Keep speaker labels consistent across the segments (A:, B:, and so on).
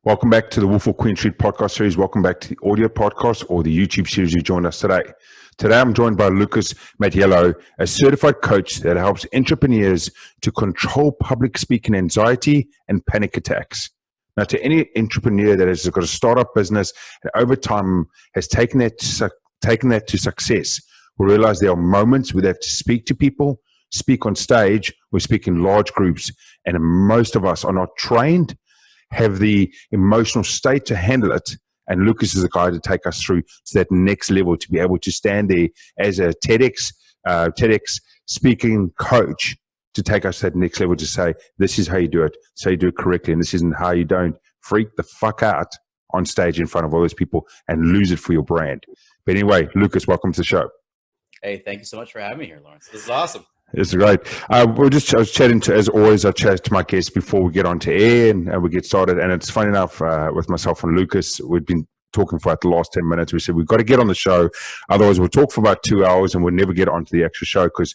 A: Welcome back to the Wolf of Queen Street podcast series. Welcome back to the audio podcast or the YouTube series you joined us today. Today, I'm joined by Lucas Mattiello, a certified coach that helps entrepreneurs to control public speaking anxiety and panic attacks. Now, to any entrepreneur that has got a startup business and over time has taken that to success, will realize there are moments where they have to speak to people, speak on stage, or speak in large groups, and most of us are not trained, have the emotional state to handle it, and Lucas is the guy to take us through to that next level, to be able to stand there as a TEDx speaking coach, to take us to that next level, to say, this is how you do it, so you do it correctly, and this isn't how you don't freak the fuck out on stage in front of all those people and lose it for your brand. But anyway, Lucas, welcome to the show.
B: Hey, thank you so much for having me here, Lawrence. This is awesome.
A: It's great. I was chatting to, as always, I chat to my guests before we get on to air and we get started. And it's funny enough, with myself and Lucas, we've been talking for like the last 10 minutes. We said, we've got to get on the show. Otherwise, we'll talk for about 2 hours and we'll never get onto the actual show, because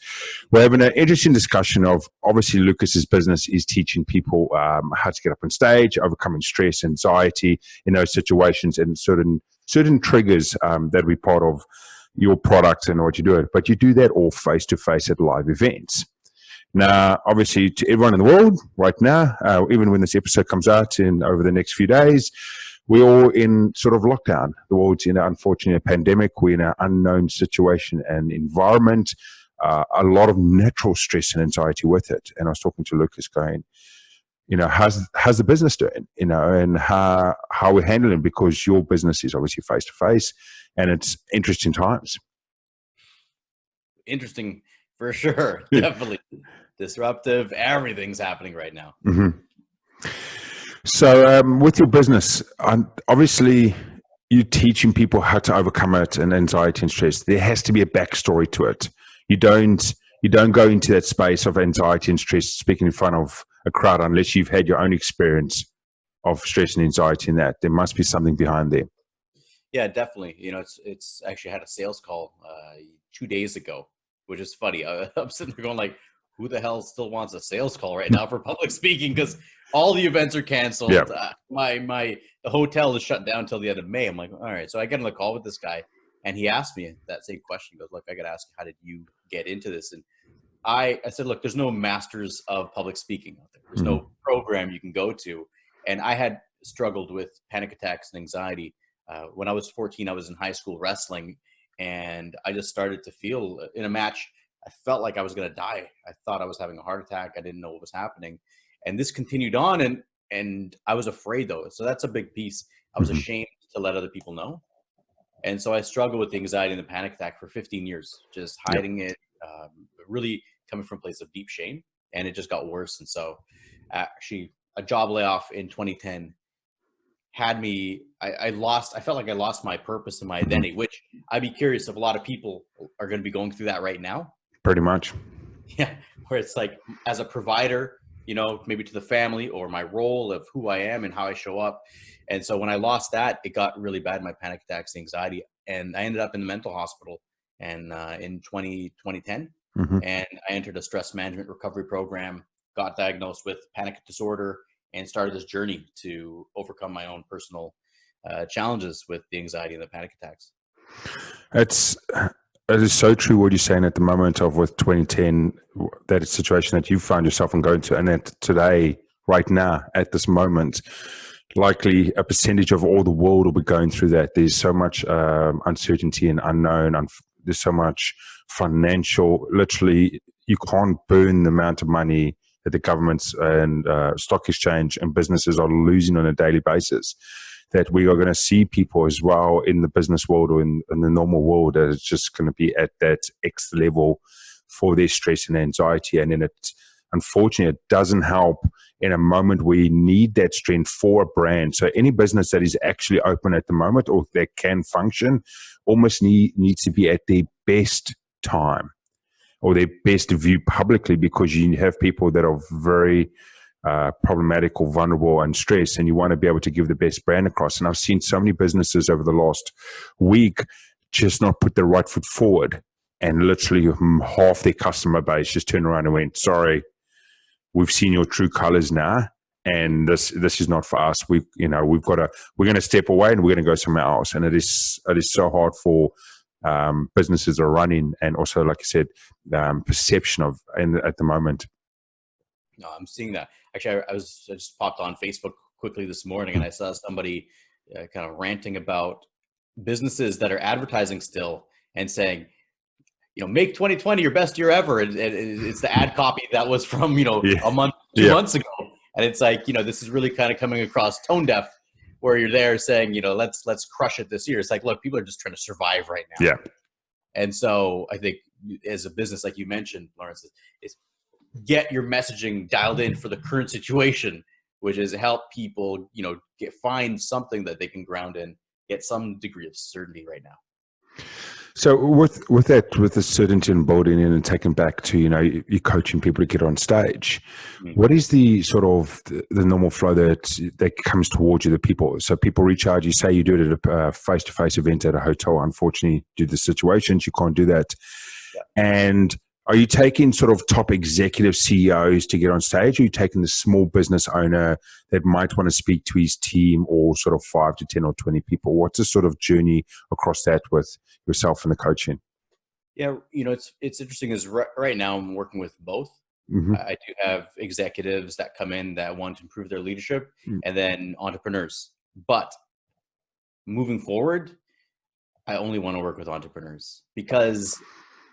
A: we're having an interesting discussion of, obviously, Lucas's business is teaching people how to get up on stage, overcoming stress, anxiety in those situations, and certain triggers that we part of your product and what you do it, but you do that all face-to-face at live events. Now, obviously, to everyone in the world right now, even when this episode comes out over the next few days, we're all in sort of lockdown. The world's in, unfortunately, a pandemic. We're in an unknown situation and environment, a lot of natural stress and anxiety with it. And I was talking to Lucas going, how's the business doing, and how we're handling, because your business is obviously face-to-face and it's interesting times.
B: Interesting for sure. Definitely disruptive. Everything's happening right now.
A: Mm-hmm. So with your business, obviously you're teaching people how to overcome it and anxiety and stress. There has to be a backstory to it. You don't go into that space of anxiety and stress speaking in front of a crowd unless you've had your own experience of stress and anxiety in that. There must be something behind there.
B: Yeah, definitely. It's actually had a sales call 2 days ago, which is funny. I'm sitting there going like, who the hell still wants a sales call right now for public speaking? Because all the events are canceled.
A: Yeah.
B: The hotel is shut down until the end of May. I'm like, all right. So I get on the call with this guy, and he asked me that same question. He goes, look, I got to ask you, how did you get into this? And I said, look, there's no masters of public speaking out there. There's no program you can go to. And I had struggled with panic attacks and anxiety. When I was 14, I was in high school wrestling, and I just started to feel in a match, I felt like I was going to die. I thought I was having a heart attack. I didn't know what was happening. And this continued on, and I was afraid, though. So that's a big piece. I was ashamed to let other people know. And so I struggled with the anxiety and the panic attack for 15 years, just hiding it, really coming from a place of deep shame. And it just got worse. And so actually a job layoff in 2010 had me, I felt like I lost my purpose and my identity, which I'd be curious if a lot of people are going to be going through that right now.
A: Pretty much.
B: Yeah. Where it's like, as a provider, maybe to the family, or my role of who I am and how I show up. And so when I lost that, it got really bad, my panic attacks, anxiety, and I ended up in the mental hospital and in 2010. And I entered a stress management recovery program, got diagnosed with panic disorder, and started this journey to overcome my own personal challenges with the anxiety and the panic attacks.
A: It is so true what you're saying at the moment of with 2010, that situation that you found yourself in going to, and that today, right now, at this moment, likely a percentage of all the world will be going through that. There's so much uncertainty and unknown. There's so much financial, literally, you can't burn the amount of money that the governments and stock exchange and businesses are losing on a daily basis. That we are going to see people as well in the business world or in the normal world that it's just going to be at that X level for their stress and anxiety. And then unfortunately, it doesn't help in a moment where you need that strength for a brand. So any business that is actually open at the moment or that can function almost needs to be at their best time or their best view publicly, because you have people that are very problematic or vulnerable and stressed, and you want to be able to give the best brand across. And I've seen so many businesses over the last week just not put the right foot forward, and literally half their customer base just turned around and went, sorry, we've seen your true colors now, and this is not for us. We're going to step away and we're going to go somewhere else. And it is so hard for businesses are running, and also, like I said, perception of at the moment.
B: No, I'm seeing that. Actually, I just popped on Facebook quickly this morning, and I saw somebody kind of ranting about businesses that are advertising still and saying, make 2020 your best year ever. And it's the ad copy that was from, a month, 2 months ago. And it's like, this is really kind of coming across tone deaf, where you're there saying, let's crush it this year. It's like, look, people are just trying to survive right now.
A: Yeah.
B: And so I think as a business, like you mentioned, Lawrence, is get your messaging dialed in for the current situation, which is help people, find something that they can ground in, get some degree of certainty right now.
A: So with the certainty and building in and taking back to, you're coaching people to get on stage, what is the sort of the normal flow that comes towards you, the people? So people reach out, you say you do it at a face-to-face event at a hotel. Unfortunately, due to the situations, you can't do that. Yeah. And are you taking sort of top executive CEOs to get on stage? Or are you taking the small business owner that might want to speak to his team, or sort of 5 to 10 or 20 people? What's the sort of journey across that with yourself and the coaching?
B: Yeah, it's interesting is right now I'm working with both.
A: Mm-hmm.
B: I do have executives that come in that want to improve their leadership, and then entrepreneurs. But moving forward, I only want to work with entrepreneurs because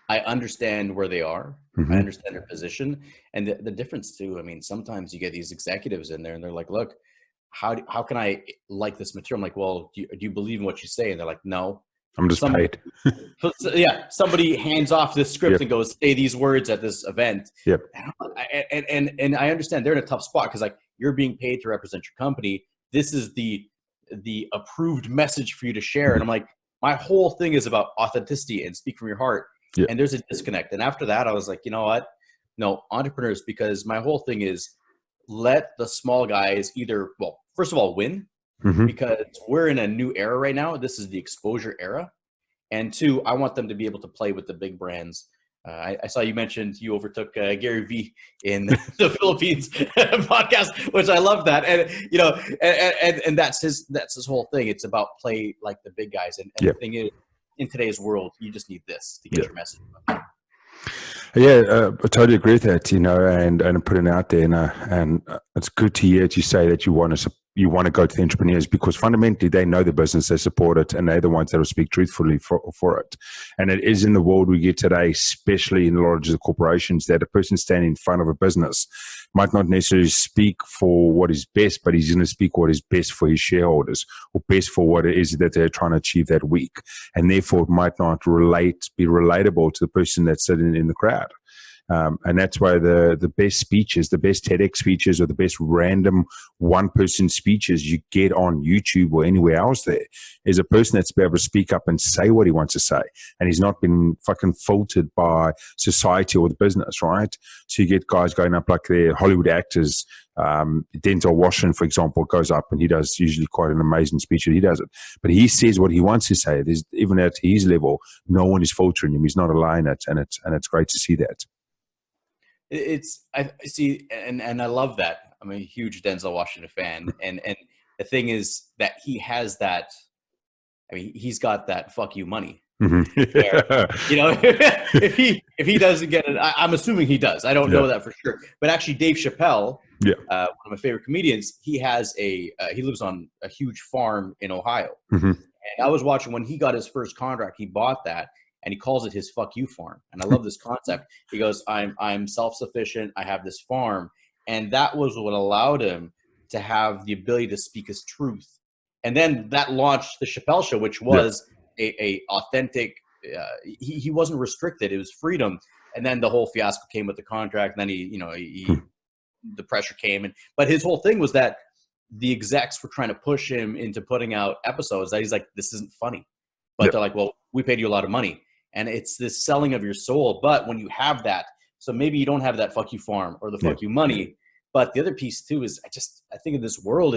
B: I understand where they are. I understand their position, and the difference too. I mean, sometimes you get these executives in there and they're like, look, how can I like this material? I'm like, well, do you believe in what you say? And they're like, no,
A: I'm just paid.
B: Yeah. Somebody hands off this script and goes, say these words at this event.
A: Yep.
B: And I understand they're in a tough spot because like you're being paid to represent your company. This is the approved message for you to share. And I'm like, my whole thing is about authenticity and speak from your heart. Yeah. And there's a disconnect. And after that, I was like, you know what? No, entrepreneurs, because my whole thing is let the small guys first of all, win, because we're in a new era right now. This is the exposure era. And 2, I want them to be able to play with the big brands. I saw you mentioned you overtook Gary Vee in the Philippines podcast, which I love that. And, and that's his whole thing. It's about play like the big guys. And the thing is, in today's world, you just need this to get your message.
A: Yeah, I totally agree with that, and putting it out there. And it's good to hear you say that you want to go to the entrepreneurs, because fundamentally they know the business, they support it, and they're the ones that will speak truthfully for it. And it is in the world we get today, especially in a lot of the corporations, that a person standing in front of a business might not necessarily speak for what is best, but he's going to speak what is best for his shareholders, or best for what it is that they're trying to achieve that week. And therefore it might not be relatable to the person that's sitting in the crowd. And that's why the best speeches, the best TEDx speeches, or the best random one-person speeches you get on YouTube or anywhere else there is a person that's able to speak up and say what he wants to say. And he's not been fucking filtered by society or the business, right? So you get guys going up like the Hollywood actors. Denzel Washington, for example, goes up and he does usually quite an amazing speech, and he does it. But he says what he wants to say. There's, even at his level, no one is filtering him. He's not allowing it. And it's great to see that.
B: I see, and I love that. I'm a huge Denzel Washington fan, and the thing is that he has that. I mean, he's got that "fuck you" money. Where, if he doesn't get it, I'm assuming he does. I don't know that for sure. But actually, Dave Chappelle, one of my favorite comedians, he has he lives on a huge farm in Ohio. And I was watching when he got his first contract. He bought that. And he calls it his "fuck you" farm. And I love this concept. He goes, I'm self-sufficient. I have this farm. And that was what allowed him to have the ability to speak his truth. And then that launched the Chappelle Show, which was a authentic, he wasn't restricted. It was freedom. And then the whole fiasco came with the contract. And then the pressure came. But his whole thing was that the execs were trying to push him into putting out episodes that he's like, this isn't funny. But they're like, well, we paid you a lot of money. And it's this selling of your soul. But when you have that, so maybe you don't have that "fuck you" farm or the "fuck you" money. But the other piece too is I think in this world,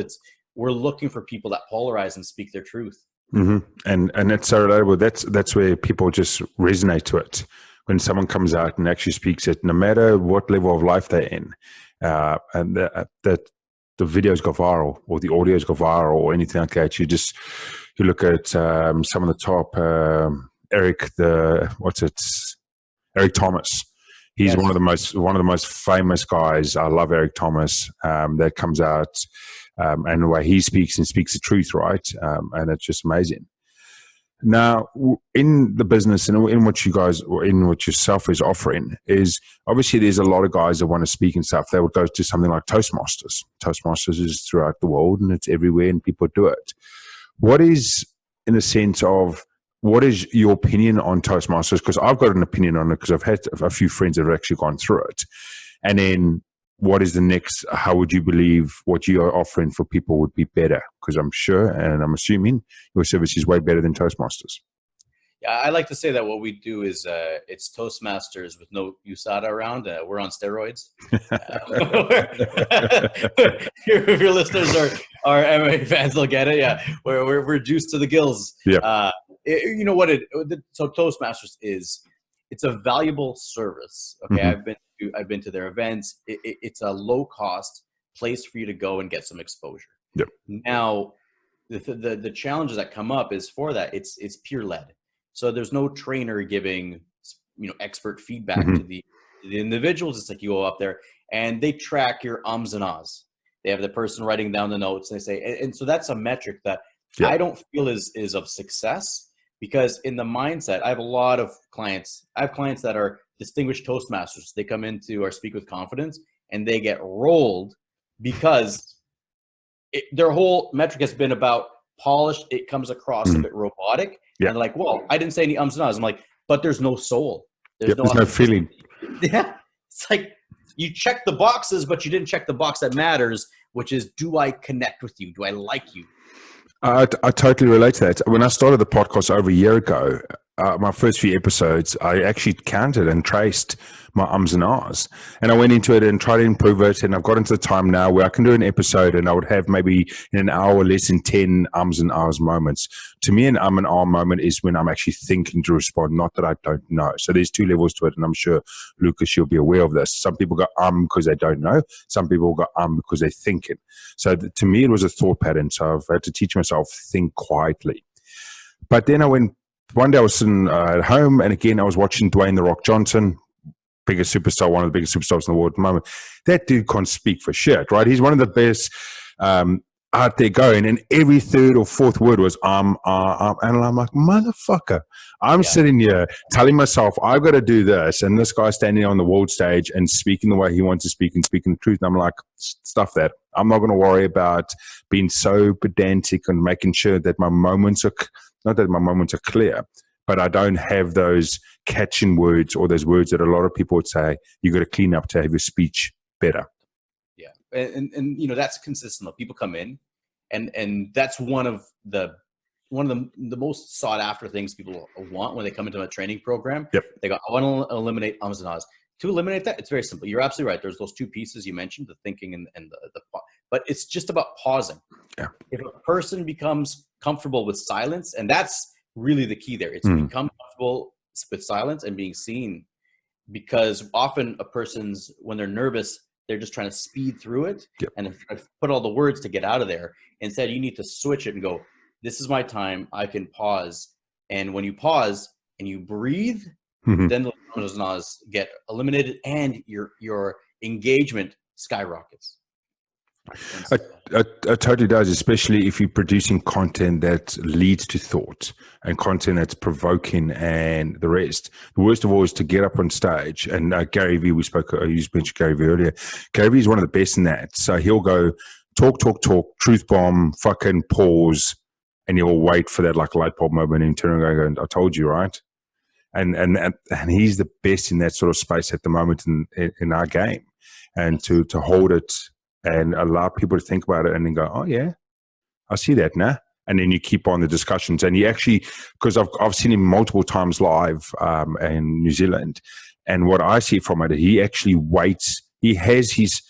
B: we're looking for people that polarize and speak their truth.
A: And it's so relatable. That's where people just resonate to it. When someone comes out and actually speaks it, no matter what level of life they're in, and that videos go viral or the audios go viral or anything like that. You look at some of the top Eric Thomas. He's
B: Yes.
A: one of the most famous guys. I love Eric Thomas. That comes out and the way he speaks and speaks the truth, right? And it's just amazing. Now, in the business and in what you guys, or in what yourself is offering, is obviously there's a lot of guys that want to speak and stuff. They would go to something like Toastmasters. Toastmasters is throughout the world and it's everywhere and people do it. What is, in a sense of, what is your opinion on Toastmasters? Because I've got an opinion on it because I've had a few friends that have actually gone through it. And then what is the next, how would you believe what you are offering for people would be better? Because I'm sure, and I'm assuming, your service is way better than Toastmasters.
B: Yeah, I like to say that what we do is it's Toastmasters with no USADA around. We're on steroids. If your listeners are MMA fans, they'll get it. Yeah, we're juiced to the gills.
A: Yeah.
B: You know what so Toastmasters is, it's a valuable service. Okay, I've been to their events. It's a low cost place for you to go and get some exposure.
A: Yep.
B: Now, the challenges that come up is for that it's peer led. So there's no trainer giving expert feedback to the individuals. It's like you go up there and they track your ums and ahs. They have the person writing down the notes. And they say, and so that's a metric that I don't feel is of success, because in the mindset, I have a lot of clients. I have clients that are distinguished Toastmasters. They come into our Speak with Confidence and they get rolled because their whole metric has been about polished. It comes across a bit robotic. Yeah. And they're like, well, I didn't say any ums and ahs. I'm like, but there's no soul.
A: There's no feeling.
B: Yeah. It's like you check the boxes, but you didn't check the box that matters, which is, do I connect with you? Do I like you?
A: I totally relate to that. When I started the podcast over a year ago, my first few episodes, I actually counted and traced my ums and ahs. And I went into it and tried to improve it. And I've got into the time now where I can do an episode and I would have maybe in an hour less than 10 ums and ahs moments. To me, an and ah moment is when I'm actually thinking to respond, not that I don't know. So there's two levels to it. And I'm sure, Lucas, you'll be aware of this. Some people go because they don't know. Some people go because they're thinking. So to me, it was a thought pattern. So I've had to teach myself think quietly. But then one day I was sitting at home, and again, I was watching Dwayne "The Rock" Johnson, biggest superstar, one of the biggest superstars in the world at the moment. That dude can't speak for shit, right? He's one of the best out there going, and every third or fourth word was and I'm like, motherfucker. I'm sitting here telling myself I've got to do this, and this guy's standing on the world stage and speaking the way he wants to speak and speaking the truth. And I'm like, stuff that. I'm not going to worry about being so pedantic and making sure that my moments are not that my moments are clear, but I don't have those catching words or those words that a lot of people would say you got to clean up to have your speech better.
B: Yeah, and that's consistent. People come in, and that's one of the most sought after things people want when they come into a training program.
A: Yep.
B: They go, I want to eliminate ums and ahs. To eliminate that, it's very simple. You're absolutely right. There's those two pieces you mentioned, the thinking and the but it's just about pausing.
A: Yeah.
B: If a person becomes comfortable with silence, and that's really the key there. It's become comfortable with silence and being seen, because often a person's, when they're nervous, they're just trying to speed through it and put all the words to get out of there. Instead, you need to switch it and go, this is my time. I can pause. And when you pause and you breathe, then the ums and ahs get eliminated and your engagement skyrockets.
A: It totally does, especially if you're producing content that leads to thought and content that's provoking and the rest. The worst of all is to get up on stage. And Gary Vee, you mentioned Gary Vee earlier. Gary Vee is one of the best in that. So he'll go talk, truth bomb, fucking pause, and he'll wait for that like light bulb moment and turn and go, I told you, right? And he's the best in that sort of space at the moment in our game. And to hold it and allow people to think about it and then go, oh, yeah, I see that now. And then you keep on the discussions. And he actually, because I've seen him multiple times live in New Zealand. And what I see from it, he actually waits. He has his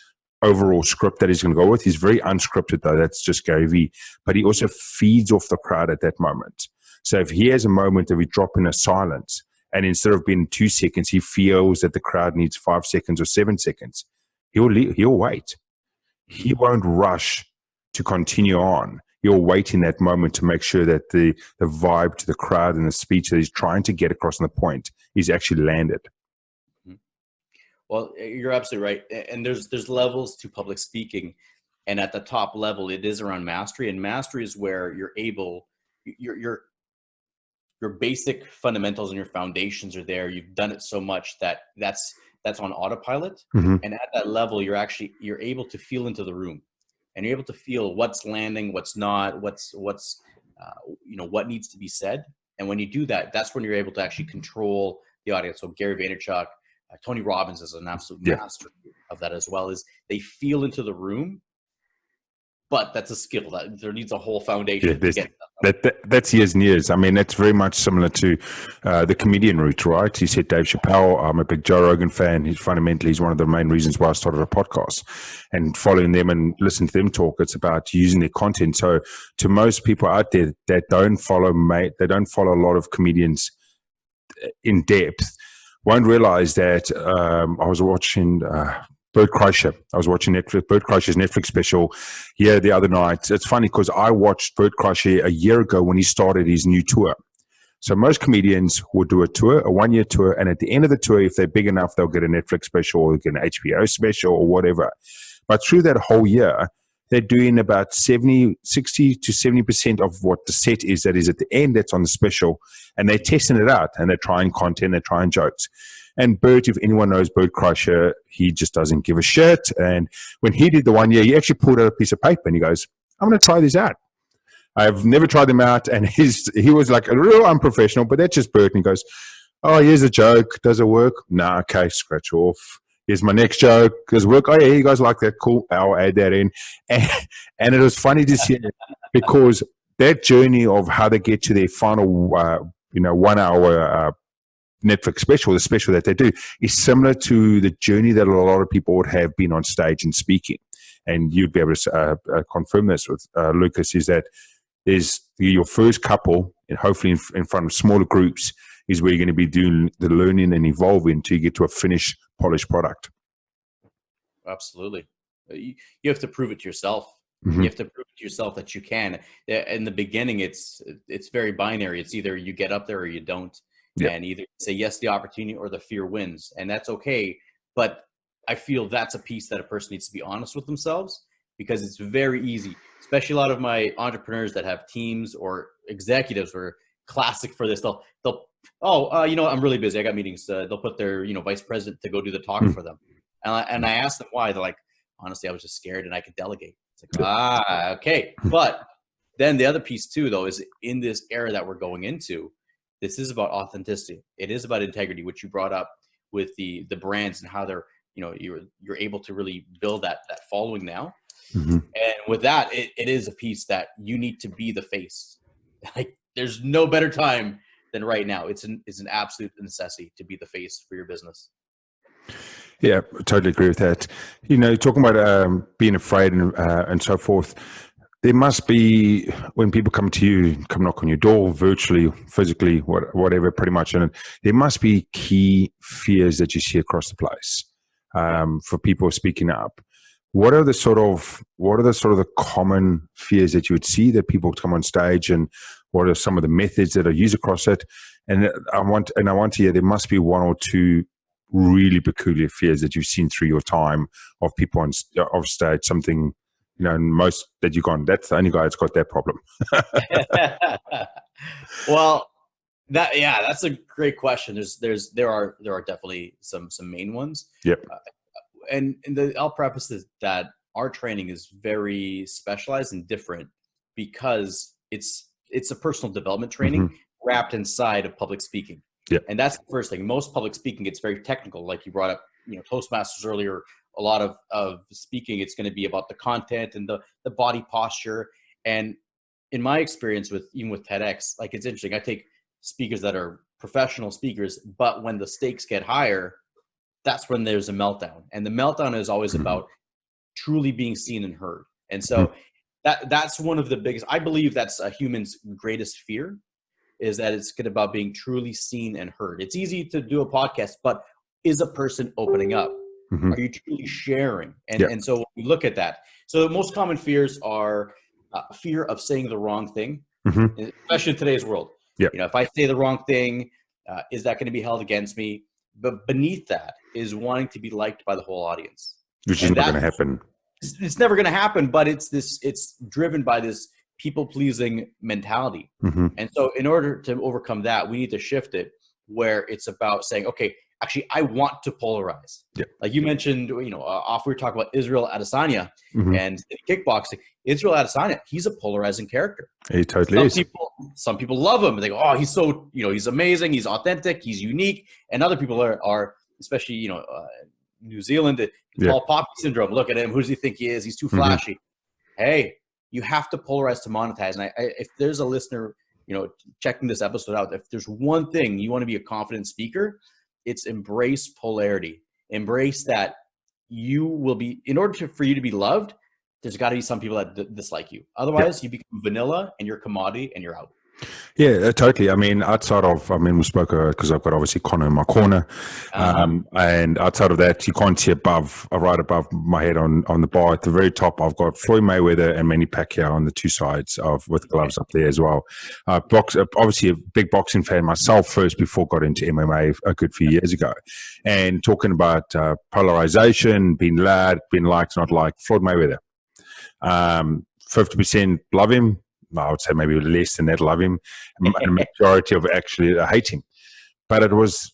A: overall script that he's going to go with. He's very unscripted, though. That's just Gary Vee. But he also feeds off the crowd at that moment. So if he has a moment of he drop in a silence, and instead of being 2 seconds, he feels that the crowd needs 5 seconds or 7 seconds, he'll wait. he won't rush to continue on. He'll wait in that moment to make sure that the vibe to the crowd and the speech that he's trying to get across on the point is actually landed.
B: Well, you're absolutely right. And there's levels to public speaking. And at the top level, it is around mastery. And mastery is where you're able, your basic fundamentals and your foundations are there. You've done it so much that that's on autopilot.
A: Mm-hmm.
B: And at that level, you're able to feel into the room, and you're able to feel what's landing, what's not, what's what needs to be said. And when you do that, that's when you're able to actually control the audience. So Gary Vaynerchuk, Tony Robbins is an absolute master of that as well. Is they feel into the room, but that's a skill that there needs a whole foundation to get
A: that's years and years. I mean, that's very much similar to the comedian route, right? He said, Dave Chappelle, I'm a big Joe Rogan fan. He's one of the main reasons why I started a podcast, and following them and listening to them talk. It's about using their content. So to most people out there that don't follow a lot of comedians in depth, won't realize that I was watching Bert Kreischer. I was watching Bert Kreischer's Netflix special here the other night. It's funny because I watched Bert Kreischer a year ago when he started his new tour. So most comedians would do a 1-year tour, and at the end of the tour, if they're big enough, they'll get a Netflix special or get an HBO special or whatever. But through that whole year, they're doing about 60 to 70% of what the set is that is at the end that's on the special, and they're testing it out, and they're trying content, they're trying jokes. And Bert, if anyone knows Bert Kreischer, he just doesn't give a shit. And when he did the 1 year, he actually pulled out a piece of paper and he goes, I'm going to try these out. I've never tried them out. And he was like a real unprofessional, but that's just Bert. And he goes, oh, here's a joke. Does it work? Nah, okay, scratch off. Here's my next joke. Does it work? Oh, yeah, you guys like that. Cool. I'll add that in. And it was funny to see because that journey of how they get to their final, 1 hour Netflix special, the special that they do, is similar to the journey that a lot of people would have been on stage and speaking. And you'd be able to confirm this with Lucas, is that there's your first couple, and hopefully in front of smaller groups, is where you're going to be doing the learning and evolving until you get to a finished, polished product.
B: Absolutely. You have to prove it to yourself.
A: Mm-hmm.
B: You have to prove to yourself that you can. In the beginning, it's very binary. It's either you get up there or you don't. Yep. And either say yes to the opportunity or the fear wins. And that's okay. But I feel that's a piece that a person needs to be honest with themselves, because it's very easy, especially a lot of my entrepreneurs that have teams or executives are classic for this. They'll I'm really busy. I got meetings. They'll put their, vice president to go do the talking for them. And I ask them why. They're like, honestly, I was just scared and I could delegate. It's like, okay. But then the other piece too, though, is in this era that we're going into, this is about authenticity. It is about integrity, which you brought up with the brands and how they're, you're able to really build that following now.
A: Mm-hmm.
B: And with that, it is a piece that you need to be the face. Like, there's no better time than right now. It's an absolute necessity to be the face for your business.
A: Yeah, I totally agree with that. Talking about being afraid and so forth, there must be, when people come to you, come knock on your door, virtually, physically, whatever, pretty much, and there must be key fears that you see across the place for people speaking up. What are the sort of the common fears that you would see that people come on stage, and what are some of the methods that are used across it? And I want to hear, there must be one or two really peculiar fears that you've seen through your time of people on stage, something, most that you've gone, that's the only guy that's got that problem.
B: Well, that's a great question. There are definitely some main ones.
A: Yep.
B: I'll preface this, that our training is very specialized and different because it's a personal development training wrapped inside of public speaking.
A: Yeah.
B: And that's the first thing. Most public speaking gets very technical, like you brought up, Toastmasters earlier. A lot of speaking, it's going to be about the content and the body posture. And in my experience even with TEDx, like, it's interesting. I take speakers that are professional speakers, but when the stakes get higher, that's when there's a meltdown. And the meltdown is always about truly being seen and heard. And so that's one of the biggest, I believe that's a human's greatest fear, is that it's good about being truly seen and heard. It's easy to do a podcast, but is a person opening up?
A: Mm-hmm.
B: Are you truly sharing? And so we look at that. So the most common fears are fear of saying the wrong thing,
A: Mm-hmm.
B: especially in today's world.
A: Yeah.
B: If I say the wrong thing, is that going to be held against me? But beneath that is wanting to be liked by the whole audience.
A: Which is
B: And
A: not going
B: that
A: to happen.
B: it's never going to happen, but it's driven by this people pleasing mentality.
A: Mm-hmm.
B: And so in order to overcome that, we need to shift it where it's about saying, okay, actually, I want to polarize.
A: Yeah.
B: Like you mentioned, off we were talking about Israel Adesanya
A: Mm-hmm.
B: and kickboxing. Israel Adesanya, he's a polarizing character.
A: He totally is.
B: Some people love him. They go, oh, he's so, he's amazing. He's authentic. He's unique. And other people are especially, New Zealand, the tall poppy syndrome. Look at him. Who does he think he is? He's too flashy. Mm-hmm. Hey, you have to polarize to monetize. And if there's a listener, checking this episode out, if there's one thing you want to be a confident speaker, it's embrace polarity. Embrace that you will be, in order for you to be loved, there's got to be some people that dislike you. Otherwise, you become vanilla and you're a commodity and you're out.
A: Yeah, totally. I mean, we spoke because I've got obviously Connor in my corner. And outside of that, you can't see right above my head on the bar at the very top, I've got Floyd Mayweather and Manny Pacquiao on the two sides with gloves up there as well. Obviously a big boxing fan myself first before got into MMA a good few years ago. And talking about polarization, being loud, being liked, not liked, Floyd Mayweather. 50% love him. I would say maybe less than that love him. A majority of actually hate him. But it was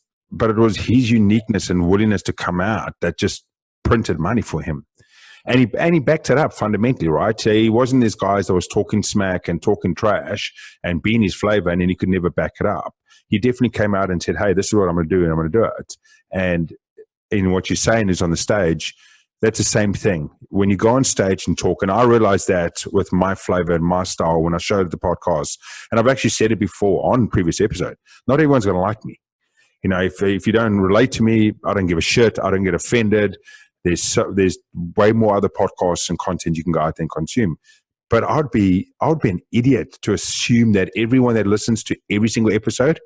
A: his uniqueness and willingness to come out that just printed money for him. And he backed it up fundamentally, right? So he wasn't this guy that was talking smack and talking trash and being his flavor and then he could never back it up. He definitely came out and said, hey, this is what I'm going to do and I'm going to do it. And in what you're saying is on the stage, that's the same thing. When you go on stage and talk, and I realized that with my flavor and my style when I showed the podcast, and I've actually said it before on previous episode, not everyone's going to like me. If you don't relate to me, I don't give a shit. I don't get offended. There's way more other podcasts and content you can go out and consume. But I would be an idiot to assume that everyone that listens to every single episode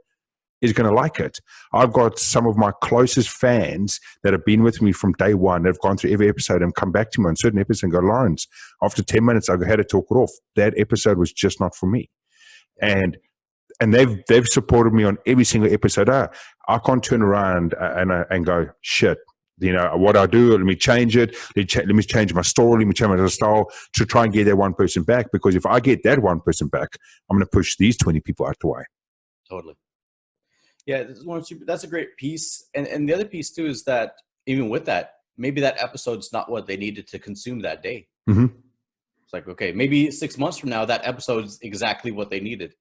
A: is going to like it. I've got some of my closest fans that have been with me from day one, that have gone through every episode and come back to me on certain episodes and go, Lawrence, after 10 minutes, I had to talk it off. That episode was just not for me. And they've supported me on every single episode. I can't turn around and go, shit, what I do, let me change it. Let me change my story. Let me change my style to try and get that one person back. Because if I get that one person back, I'm going to push these 20 people out the way.
B: Totally. Yeah, that's a great piece. And the other piece too is that even with that, maybe that episode's not what they needed to consume that day.
A: Mm-hmm.
B: It's like, okay, maybe 6 months from now, that episode's exactly what they needed.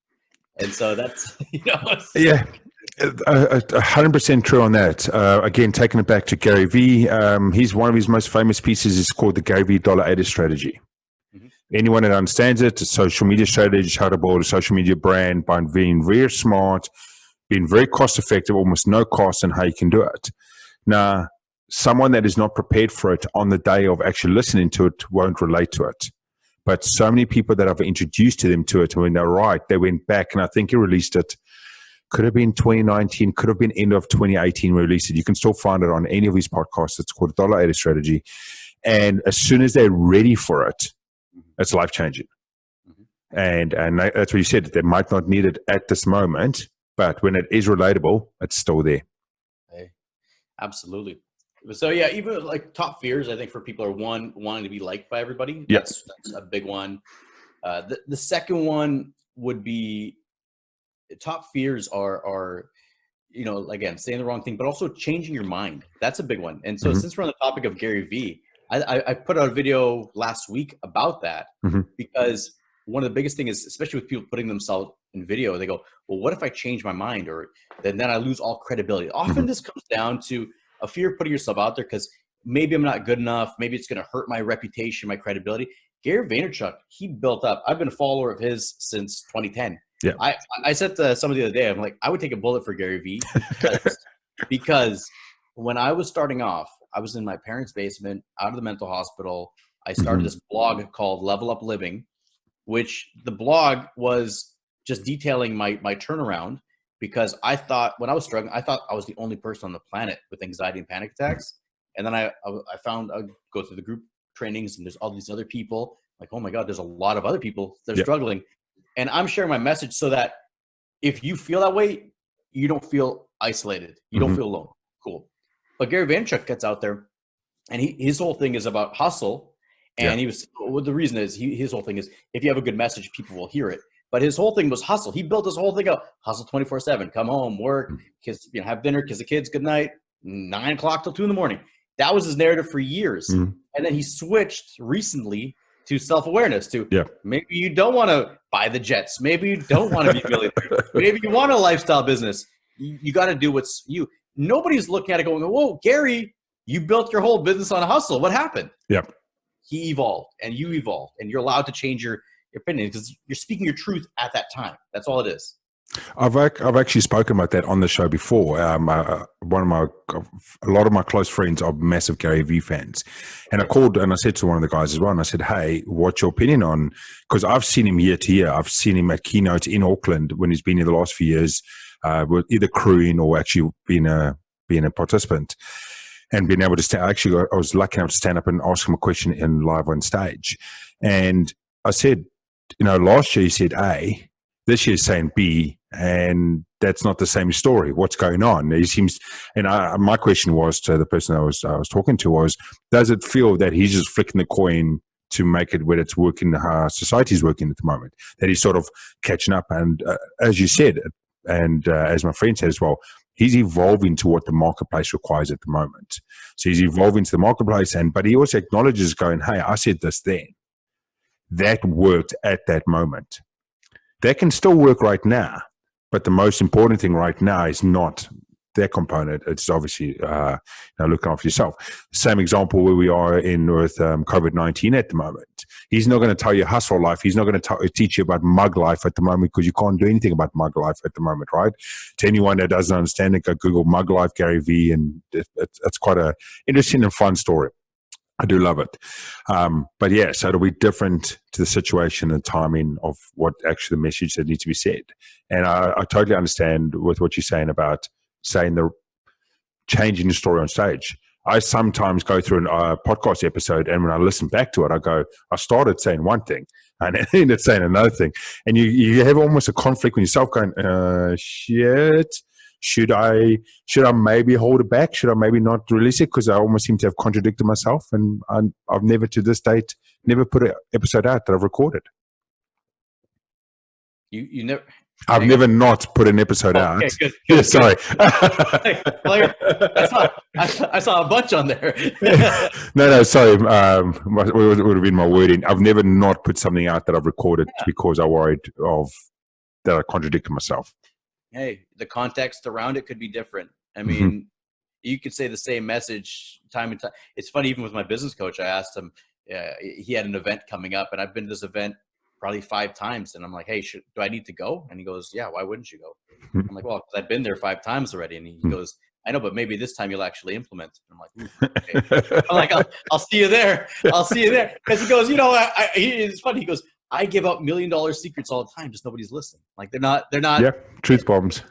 B: And so that's,
A: Yeah, 100% true on that. Again, taking it back to Gary Vee, one of his most famous pieces is called the Gary Vee $80 strategy. Mm-hmm. Anyone that understands it, a social media strategy, how to build a social media brand by being very smart, being very cost effective, almost no cost, and how you can do it. Now, someone that is not prepared for it on the day of actually listening to it won't relate to it. But so many people that I've introduced to them to it, when they're right, they went back, and I think he released it. Could have been 2019, could have been end of 2018 released it. You can still find it on any of his podcasts. It's called $80 strategy. And as soon as they're ready for it, it's life-changing. Mm-hmm. And that's what you said. They might not need it at this moment, but when it is relatable, it's still there.
B: Hey, absolutely. So yeah, even like top fears, I think for people are wanting to be liked by everybody.
A: Yep.
B: That's a big one. The second one would be top fears are again, saying the wrong thing, but also changing your mind. That's a big one. And so since we're on the topic of Gary Vee, I put out a video last week about that because one of the biggest things is, especially with people putting themselves in video, they go, well, what if I change my mind? Or then I lose all credibility. Often this comes down to a fear of putting yourself out there because maybe I'm not good enough. Maybe it's going to hurt my reputation, my credibility. Gary Vaynerchuk, he built up. I've been a follower of his since 2010.
A: Yeah.
B: I said to somebody the other day, I'm like, I would take a bullet for Gary Vee because when I was starting off, I was in my parents' basement, out of the mental hospital. I started this blog called Level Up Living, which the blog was just detailing my turnaround because I thought when I was struggling, I thought I was the only person on the planet with anxiety and panic attacks. And then I found I go through the group trainings, and there's all these other people. Like, oh my God, there's a lot of other people that are struggling. And I'm sharing my message so that if you feel that way, you don't feel isolated. You don't feel alone. Cool. But Gary Vaynerchuk gets out there, and his whole thing is about hustle. And the reason is his whole thing is if you have a good message, people will hear it. But his whole thing was hustle. He built his whole thing up. Hustle 24/7. Come home, work, kids, have dinner, kiss the kids, good night, 9 o'clock till 2 in the morning. That was his narrative for years. And then he switched recently to self-awareness, to maybe you don't want to buy the jets. Maybe you don't want to be a millionaire. Maybe you want a lifestyle business. You got to do what's you. Nobody's looking at it going, whoa, Gary, you built your whole business on a hustle. What happened?
A: Yep.
B: He evolved, and you evolved, and you're allowed to change your opinion because you're speaking your truth at that time. That's all it is.
A: I've actually spoken about that on the show before. A lot of my close friends are massive Gary Vee fans, and I called and I said to one of the guys as well, and I said, "Hey, what's your opinion on?" Because I've seen him year to year. I've seen him at keynotes in Auckland when he's been here the last few years, with either crewing or actually being a participant, and being able to I was lucky enough to stand up and ask him a question in live on stage, and I said, last year he said A. This year's saying B, and that's not the same story. What's going on? He seems, and my question was to the person I was talking to was, does it feel that he's just flicking the coin to make it where it's working, how society's working at the moment? That he's sort of catching up, and as you said, and as my friend said as well, he's evolving to what the marketplace requires at the moment. So he's evolving to the marketplace, but he also acknowledges going, hey, I said this then. That worked at that moment. That can still work right now, but the most important thing right now is not that component. It's obviously looking after yourself. Same example where we are in with COVID-19 at the moment. He's not going to tell you hustle life. He's not going to teach you about mug life at the moment because you can't do anything about mug life at the moment, right? To anyone that doesn't understand it, go Google mug life Gary Vee, and it's quite a interesting and fun story. I do love it. But yeah, so it'll be different to the situation and timing of what actually the message that needs to be said. And I totally understand with what you're saying about changing the story on stage. I sometimes go through a podcast episode, and when I listen back to it, I started saying one thing and then ended saying another thing. And you have almost a conflict with yourself going, shit. Should I maybe hold it back? Should I maybe not release it? Because I almost seem to have contradicted myself, and I've never to this date put an episode out that I've recorded.
B: You never.
A: I've never not put an episode out.
B: Okay, good.
A: Yeah, sorry.
B: I saw a bunch on there.
A: No, sorry. It would have been my wording. I've never not put something out that I've recorded because I worried that I contradicted myself.
B: Hey, the context around it could be different. I mean, you could say the same message time and time. It's funny, even with my business coach, I asked him, he had an event coming up, and I've been to this event probably 5 times. And I'm like, hey, do I need to go? And he goes, yeah, why wouldn't you go? I'm like, well, because I've been there 5 times already. And he goes, I know, but maybe this time you'll actually implement. And I'm like, okay. I'm like, I'll see you there. I'll see you there. Because he goes, it's funny. He goes, I give out $1 million secrets all the time, just nobody's listening. Like they're not.
A: Yeah, truth bombs.